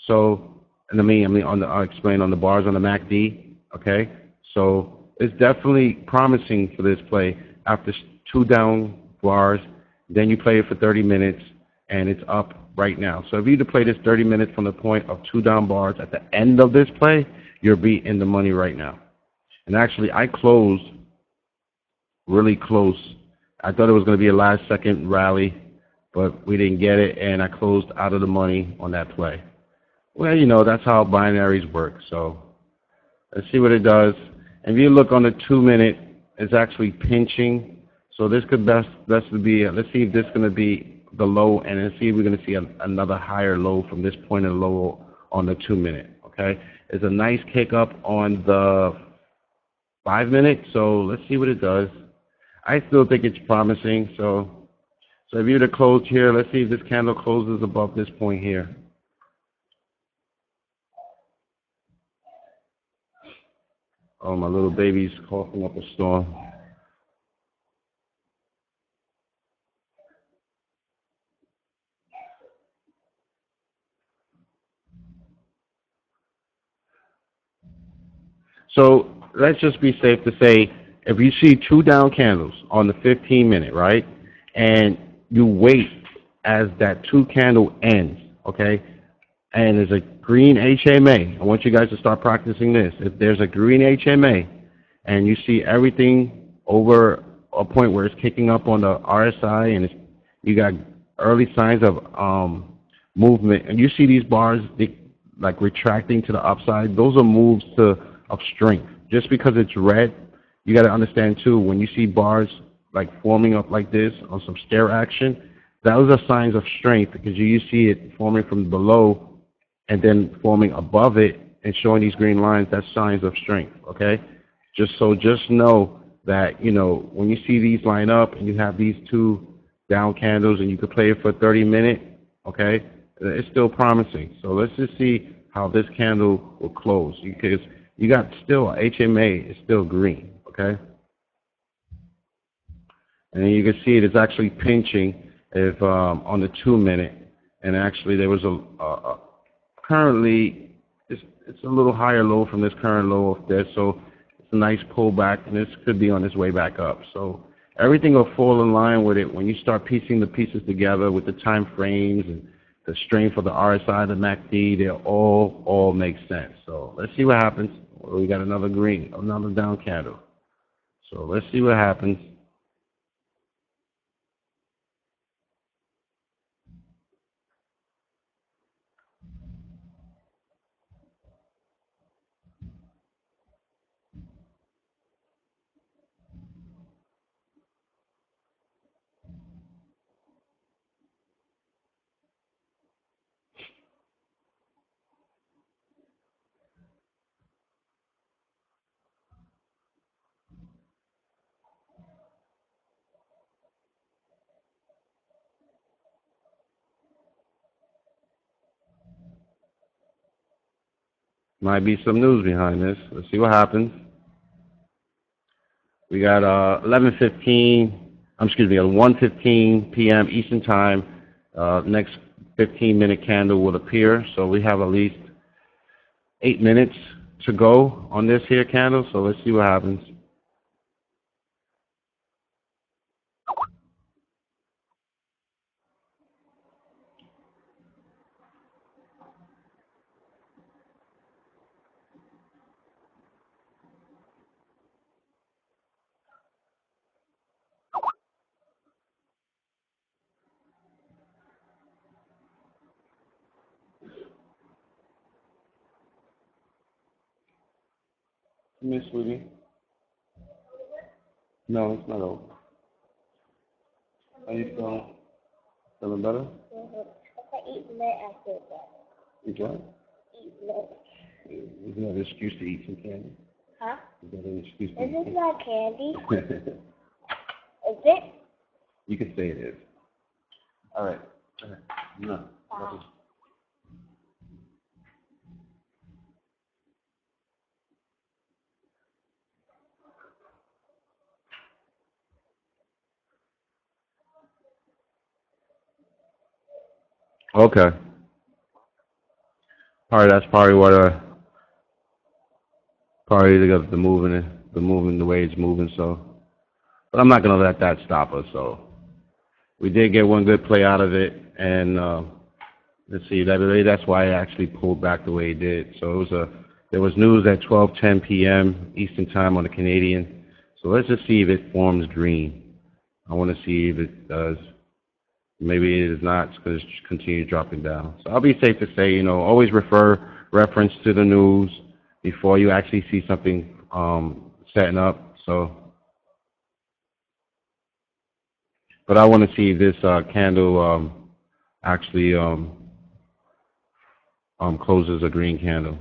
So, and I'll explain on the bars on the MACD, okay? So it's definitely promising for this play. After 2 down bars, then you play it for 30 minutes, and it's up right now. So if you to play this 30 minutes from the point of 2 down bars at the end of this play, you'll be in the money right now. And actually, I closed really close. I thought it was going to be a last-second rally, but we didn't get it, and I closed out of the money on that play. Well, that's how binaries work. So let's see what it does. And if you look on the 2-minute, it's actually pinching. So this could best be, let's see if this is going to be the low, and let's see if we're going to see another higher low from this point of low on the 2-minute, okay? It's a nice kick up on the 5-minute, so let's see what it does. I still think it's promising, so if you were to close here, let's see if this candle closes above this point here. Oh, my little baby's coughing up a storm. So let's just be safe to say, if you see 2 down candles on the 15-minute, right, and you wait as that 2 candle ends, okay, and there's a green HMA, I want you guys to start practicing this. If there's a green HMA and you see everything over a point where it's kicking up on the RSI and you got early signs of movement, and you see these bars like retracting to the upside, those are moves of strength. Just because it's red, you got to understand too, when you see bars like forming up like this on some stair action, those are signs of strength, because you see it forming from below and then forming above it and showing these green lines. That's signs of strength, okay? Just know that, when you see these line up and you have these 2 down candles and you could play it for 30 minutes, okay, it's still promising. So let's just see how this candle will close, because you got still HMA is still green, okay? And then you can see it's actually pinching if on the 2-minute, and actually there was currently it's a little higher low from this current low up there, so it's a nice pullback, and this could be on its way back up. So everything will fall in line with it when you start piecing the pieces together with the time frames and the strength of the RSI, the MACD. They all make sense. So let's see what happens. We got another green, another down candle. So let's see what happens. Might be some news behind this. Let's see what happens. We got 1:15 p.m. Eastern Time. Next 15-minute candle will appear. So we have at least 8 minutes to go on this here candle. So let's see what happens. Miss Sweetie? No, it's not over. How you feeling? Feeling better? If I eat late, I feel better. You what? Eat late. There's no excuse to eat some candy. Huh? You got any excuse Is this not candy? Is me? it? You can say it is. All right. No. Bye. Okay. Probably that's probably what probably the moving the way it's moving. So, but I'm not gonna let that stop us. So we did get one good play out of it, and let's see that's why I actually pulled back the way it did. So there was news at 12:10 p.m. Eastern time on the Canadian. So let's just see if it forms green. I want to see if it does. Maybe it is not. It's going to continue dropping down. So I'll be safe to say, always reference to the news before you actually see something setting up. So, but I want to see this candle actually closes a green candle.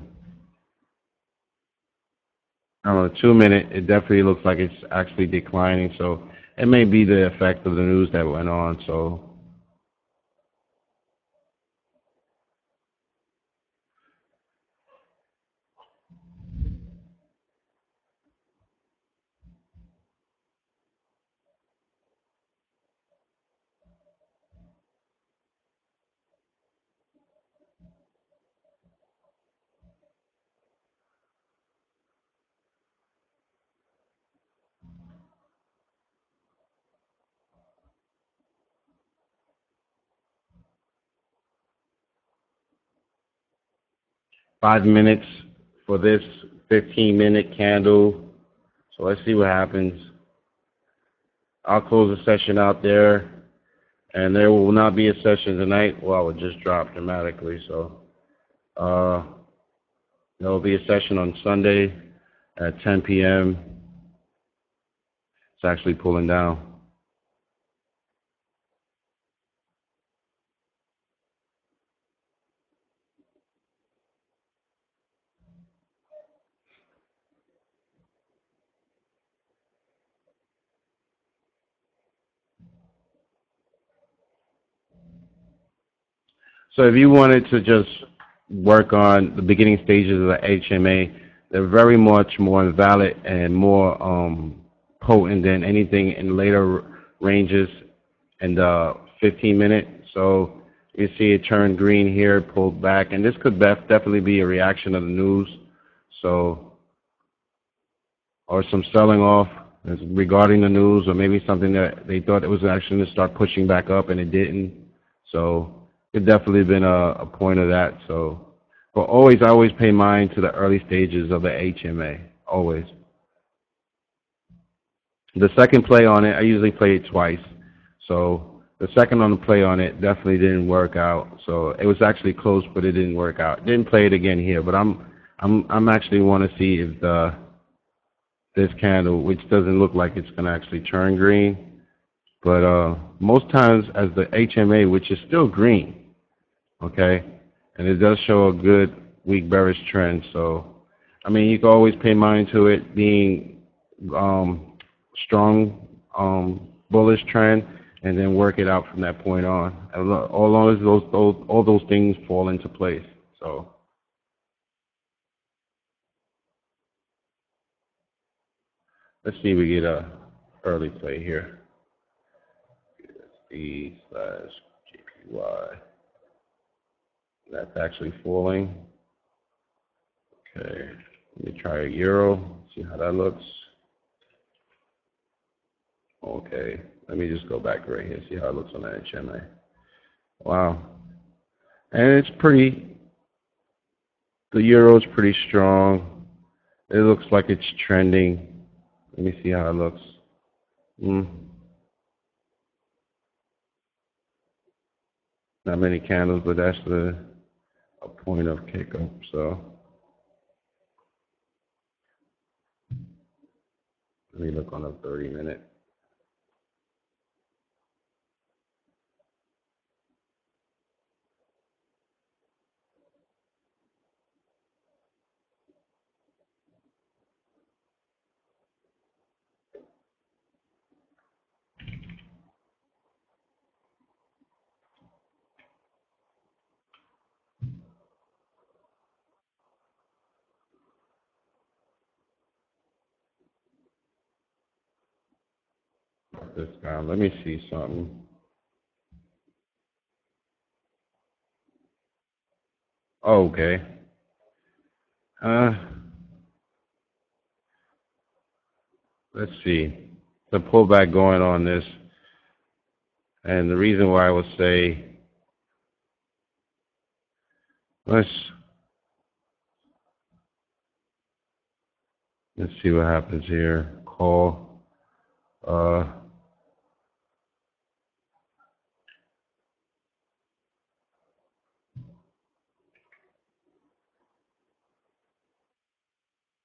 On a 2 minute, it definitely looks like it's actually declining. So it may be the effect of the news that went on. So 5 minutes for this 15-minute candle. So let's see what happens. I'll close the session out there, and there will not be a session tonight. Well, it just dropped dramatically, so uh, there will be a session on Sunday at 10 p.m. It's actually pulling down. So if you wanted to just work on the beginning stages of the HMA, they're very much more valid and more potent than anything in later ranges in the 15-minute. So you see it turn green here, pulled back, and this could definitely be a reaction of the news. So, or some selling off regarding the news, or maybe something that they thought it was actually going to start pushing back up and it didn't. So it definitely been a point of that. So, but I always pay mind to the early stages of the HMA. Always. The second play on it, I usually play it twice. So the second on the play on it definitely didn't work out. So it was actually close, but it didn't work out. Didn't play it again here, but I'm actually want to see if this candle, which doesn't look like it's going to actually turn green, but most times as the HMA, which is still green, okay, and it does show a good weak bearish trend. So, I mean, you can always pay mind to it being strong bullish trend, and then work it out from that point on. As long as all those things fall into place. So let's see if we get a early play here. USD/JPY. That's actually falling. Okay, let me try a euro. See how that looks. Okay, let me just go back right here. See how it looks on that HMA. Wow, and it's pretty. The euro's pretty strong. It looks like it's trending. Let me see how it looks. Not many candles, but that's a point of kick up. So let me look on a 30-minute. this guy. Let me see something. Oh, okay. Let's see. The pullback going on this, and the reason why I would say let's see what happens here. Call.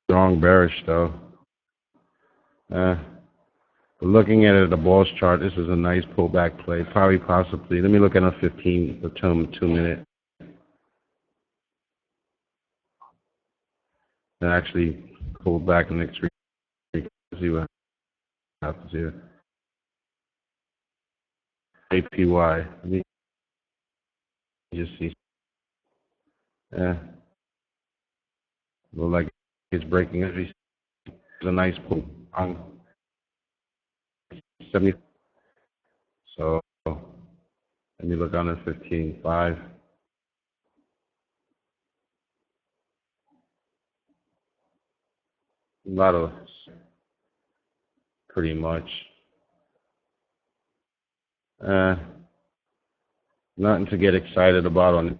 Strong bearish though. But looking at it, the Bolls chart, this is a nice pullback play. Probably, possibly. Let me look at a 15, the 2-minute. And actually pulled back the next 3. See what happens here. APY. Let me just see. Look like it's breaking. It's a nice pull on 70. So let me look on the 15.5. A lot of, pretty much. Nothing to get excited about on.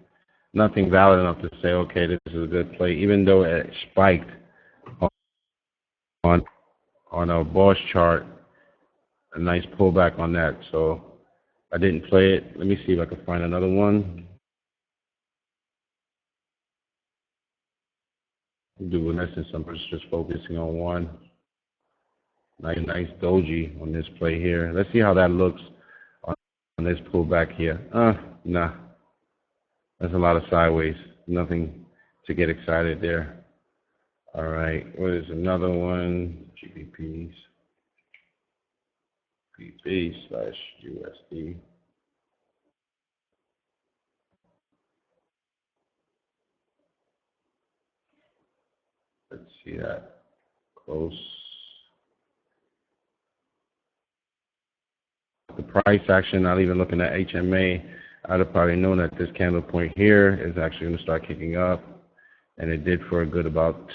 Nothing valid enough to say, okay, this is a good play, even though it spiked on a Bolls chart. A nice pullback on that, so I didn't play it. Let me see if I can find another one. Do in essence, I'm just focusing on one. Nice doji on this play here. Let's see how that looks on this pullback here. Nah, that's a lot of sideways. Nothing to get excited there. All right, what is another one? GBPs. BP/USD. Let's see that close. The price action, not even looking at HMA, I'd have probably known that this candle point here is actually going to start kicking up, and it did for a good about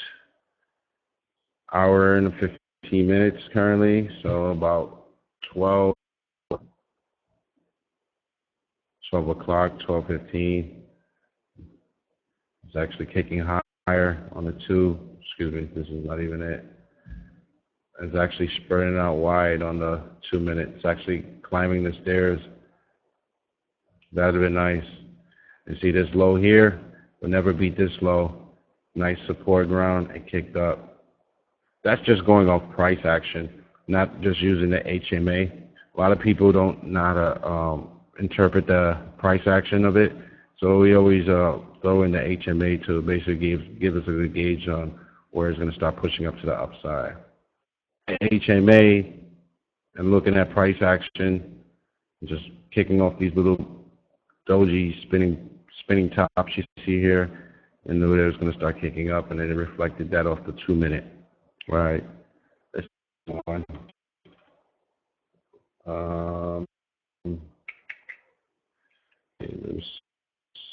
hour and 15 minutes currently, so about 12 o'clock, 12:15. It's actually kicking higher on the 2. Excuse me, this is not even it. It's actually spreading out wide on the 2-minute. It's actually climbing the stairs. That would have been nice. You see this low here? We'll never beat this low. Nice support ground and kicked up. That's just going off price action, not just using the HMA. A lot of people don't know how to interpret the price action of it, so we always throw in the HMA to basically give us a good gauge on where it's going to start pushing up to the upside. HMA and looking at price action, just kicking off these little doji spinning tops you see here, and knew that it was going to start kicking up, and then it reflected that off the 2-minute. Right. That's one. Let's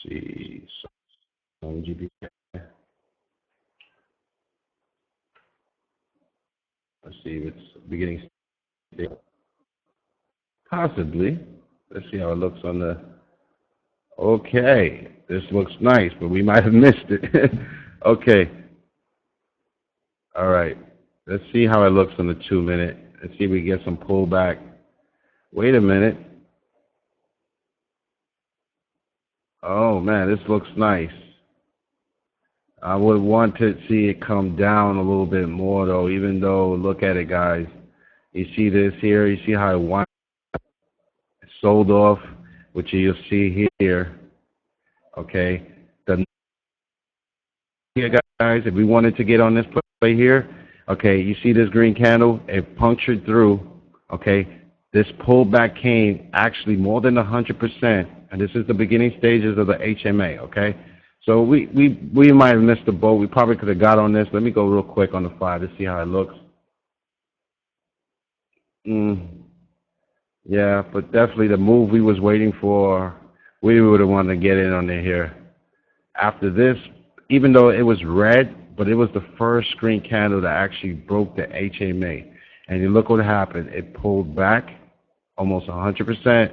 see. Some GBP. Let's see if it's beginning. Possibly. Let's see how it looks on the. Okay, this looks nice, but we might have missed it. Okay. All right. Let's see how it looks on the 2-minute. Let's see if we get some pullback. Wait a minute. Oh man, this looks nice. I would want to see it come down a little bit more though, even though, look at it guys. You see this here? You see how it sold off, which you'll see here. Okay. Here guys, if we wanted to get on this play here, okay, you see this green candle? It punctured through, okay? This pullback came actually more than 100%, and this is the beginning stages of the HMA, okay? So we might have missed the boat. We probably could have got on this. Let me go real quick on the 5 to see how it looks. Yeah, but definitely the move we was waiting for, we would have wanted to get in on it here. After this, even though it was red, but it was the first screen candle that actually broke the HMA. And you look what happened. It pulled back almost 100%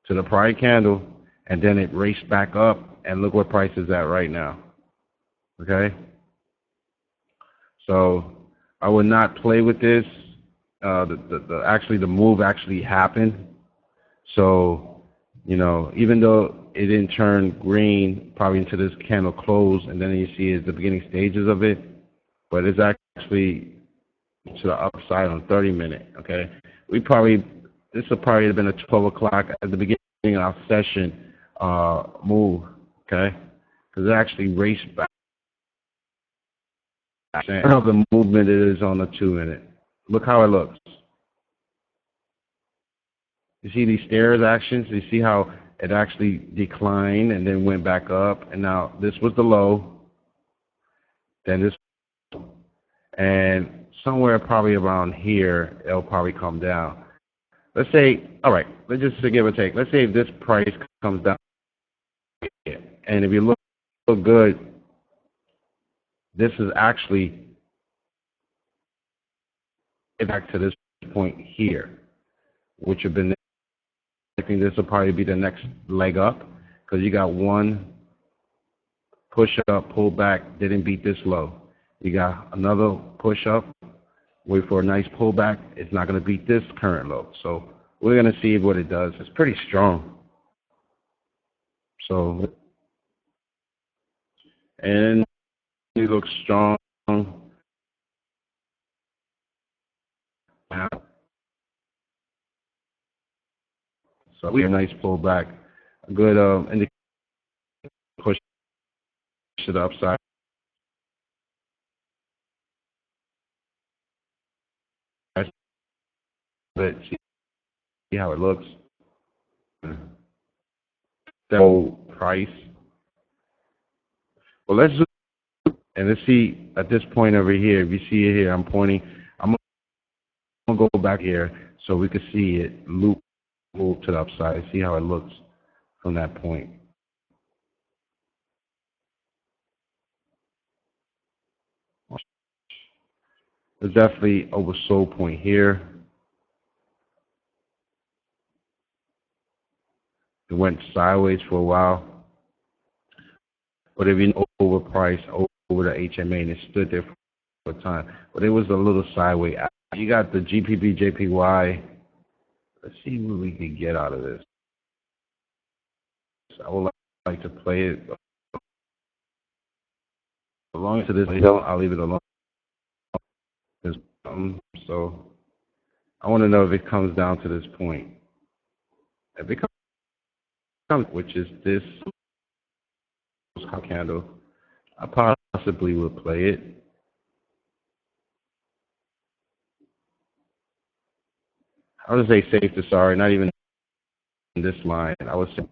to the prior candle, and then it raced back up, and look what price is at right now. Okay? So I would not play with this. Actually, the move actually happened. So, even though it didn't turn green probably into this candle close, and then you see the beginning stages of it, but it's actually to the upside on 30-minute, okay? This will probably have been a 12 o'clock at the beginning of our session move, okay? Because it actually raced back. How the movement is on the 2-minute. Look how it looks. You see these stairs actions? You see how it actually declined and then went back up, and now this was the low, then this, and somewhere probably around here, it'll probably come down. Let's say, all right, let's just give or take. Let's say if this price comes down, and if you look good, this is actually back to this point here, which have been, I think this will probably be the next leg up, because you got one push up, pull back, didn't beat this low. You got another push up, wait for a nice pullback. It's not going to beat this current low. So we're going to see what it does. It's pretty strong. So, and it looks strong. So we have a nice pullback. A good indicator push to the upside. But see how it looks. The whole price. Well, let's see at this point over here. If you see it here, I'm pointing. I'm gonna go back here so we can see it move to the upside. See how it looks from that point. There's definitely oversold point here. It went sideways for a while, but if you overpriced over the HMA and it stood there for a time, but it was a little sideways. You got the GPB JPY. Let's see what we can get out of this. I would like to play it. As long as it is, I'll leave it alone. So I want to know if it comes down to this point. If it comes, which is this candle, I possibly would play it. I would say safe to sorry, not even in this line. I would say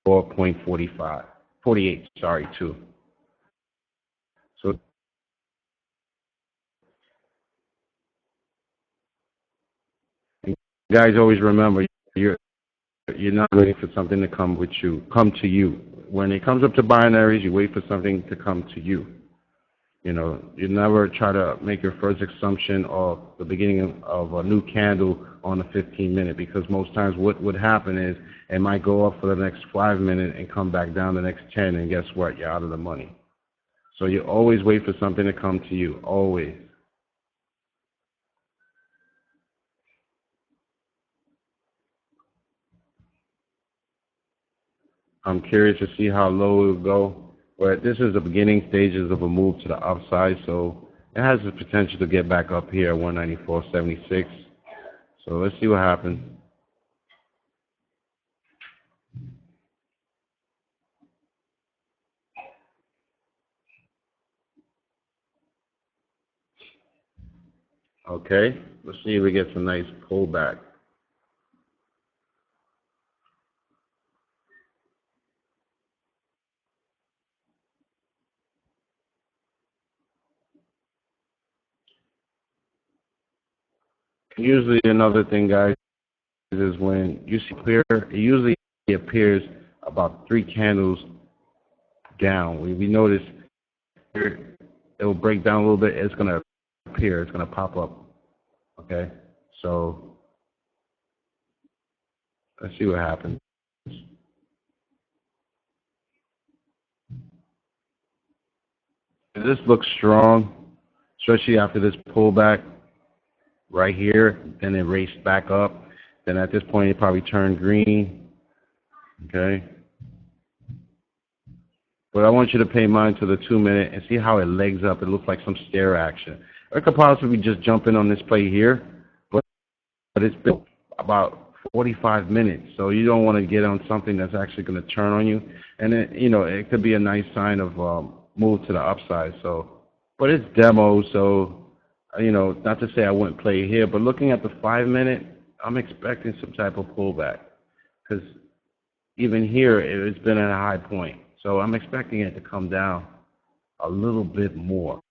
4.45, 48. Sorry, too. So guys, always remember you're not waiting for something to come to you. When it comes up to binaries, you wait for something to come to you. You never try to make your first assumption of the beginning of a new candle on the 15-minute, because most times what would happen is it might go up for the next 5 minutes and come back down the next 10, and guess what? You're out of the money. So you always wait for something to come to you, always. I'm curious to see how low it will go. But this is the beginning stages of a move to the upside, so it has the potential to get back up here at 194.76. So let's see what happens. Okay, let's see if we get some nice pullback. Usually another thing, guys, is when you see clear, it usually appears about 3 candles down. We notice here it will break down a little bit. It's going to appear. It's going to pop up. Okay? So let's see what happens. This looks strong, especially after this pullback right here. Then it raced back up. Then at this point, it probably turned green. Okay? But I want you to pay mind to the 2-minute and see how it legs up. It looks like some stair action. It could possibly just jump in on this play here, but it's been about 45 minutes. So you don't want to get on something that's actually going to turn on you. And it, it could be a nice sign of move to the upside. So, but it's demo, so not to say I wouldn't play here, but looking at the 5-minute, I'm expecting some type of pullback because even here it's been at a high point. So I'm expecting it to come down a little bit more.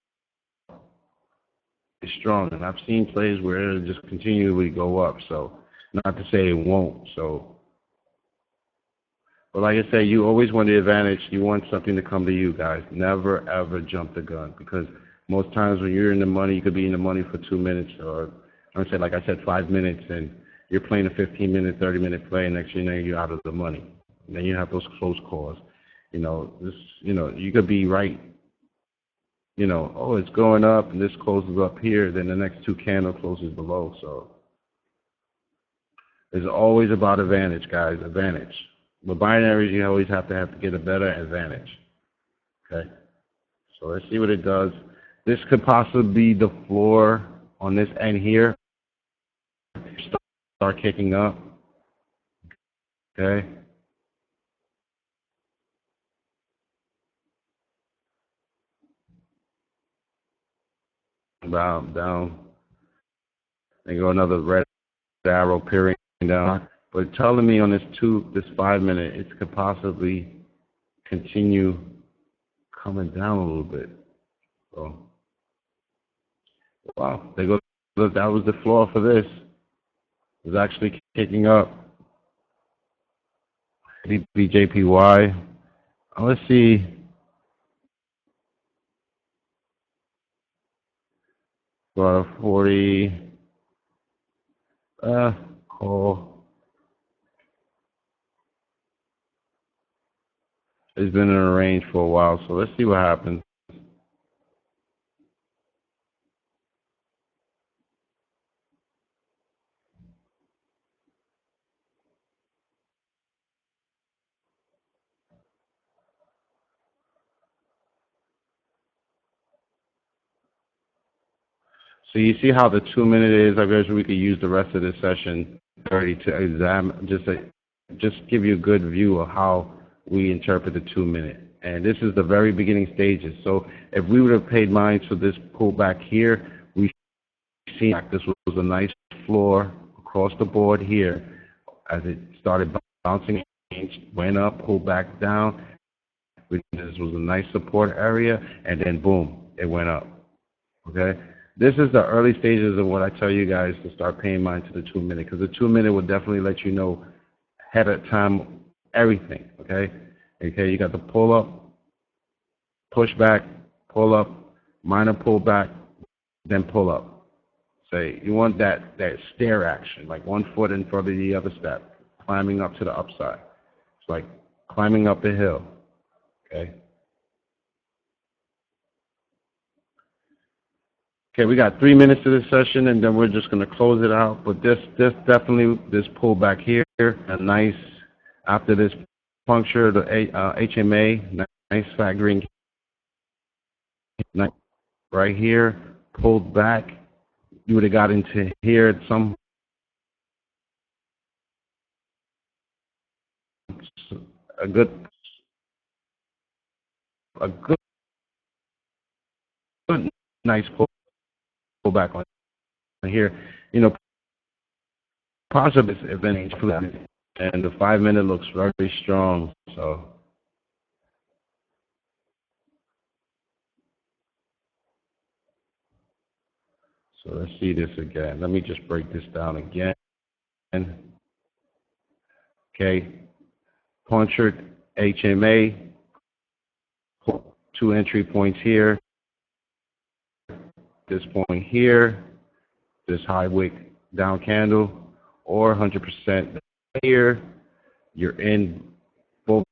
It's strong, and I've seen plays where it'll just continually go up. So not to say it won't. So, but like I say, you always want the advantage. You want something to come to you, guys. Never ever jump the gun, because most times when you're in the money, you could be in the money for 2 minutes, or I'm gonna say, like I said, 5 minutes, and you're playing a 15-minute, 30-minute play, and next thing you know, you're out of the money. And then you have those close calls. You could be right. Oh, it's going up, and this closes up here. Then the next 2 candle closes below. So it's always about advantage, guys. Advantage. With binaries, you always have to get a better advantage. Okay. So let's see what it does. This could possibly be the floor on this end here. Start kicking up. Okay. Down. They go another red arrow peering down. But telling me on this 5-minute, it could possibly continue coming down a little bit. So, wow, they go. Look, that was the floor for this. It was actually kicking up. BJPY. Let's see. About 40. Call. It's been in a range for a while, so let's see what happens. So you see how the 2-minute is. I guess we could use the rest of this session 30 to examine, just give you a good view of how we interpret the 2-minute. And this is the very beginning stages. So if we would have paid mind to this pullback here, we see this was a nice floor across the board here as it started bouncing, went up, pulled back down. This was a nice support area, and then boom, it went up. Okay? This is the early stages of what I tell you guys to start paying mind to the 2-minute, because the 2-minute will definitely let you know ahead of time everything. Okay? Okay, you got the pull up, push back, pull up, minor pull back, then pull up. Say you want that stair action, like 1 foot in front of the other step, climbing up to the upside. It's like climbing up a hill. Okay. Okay, we got 3 minutes to this session, and then we're just going to close it out. But this definitely, this pullback here, a nice, after this puncture, the HMA, nice fat green, right here, pulled back. You would have got into here at some, a good nice pullback on here. Positive advantage for that. And the 5-minute looks very strong. So let's see this again. Let me just break this down again. Okay, punctured HMA, 2 entry points here, this point here, this high wick down candle, or 100% here. You're in both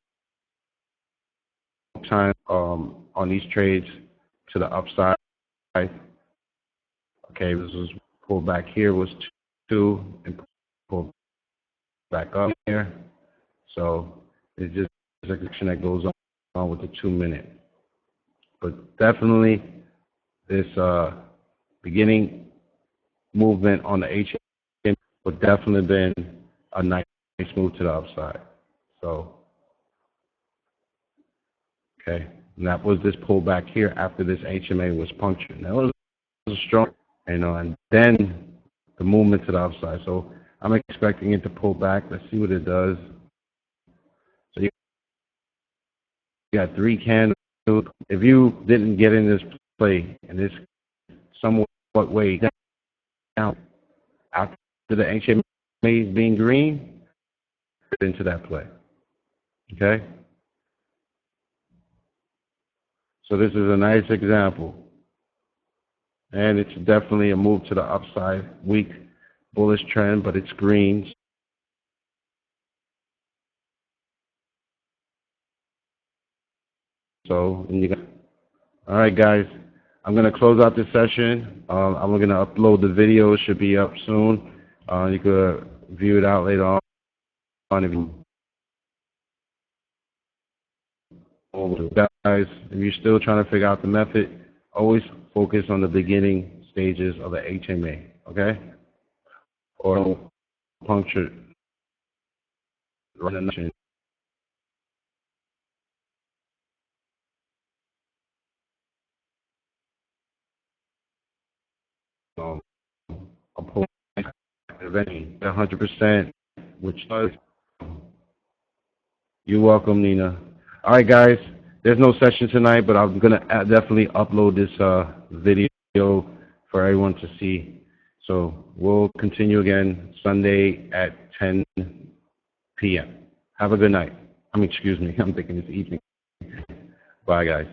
times on these trades to the upside. Okay, this was pulled back here was 2 and pulled back up here. So it's just a action that goes on with the 2 minute. But definitely this beginning movement on the HM would definitely been a nice move to the upside. So, okay, and that was this pullback here after this HMA was punctured. That was strong, and then the movement to the upside. So I'm expecting it to pull back. Let's see what it does. So you got 3 candles. If you didn't get in this play and this somewhat way down after the HMA being green, into that play. Okay? So this is a nice example. And it's definitely a move to the upside, weak bullish trend, but it's green. So, and you got, all right, guys, I'm going to close out this session. I'm going to upload the video. It should be up soon. You could view it out later on. If you guys, if you're still trying to figure out the method, always focus on the beginning stages of the HMA, okay? Or puncture a pull event 100%, which does. You're welcome, Nina. All right, guys. There's no session tonight, but I'm gonna definitely upload this video for everyone to see. So we'll continue again Sunday at 10 p.m. Have a good night. Excuse me. I'm thinking it's evening. Bye, guys.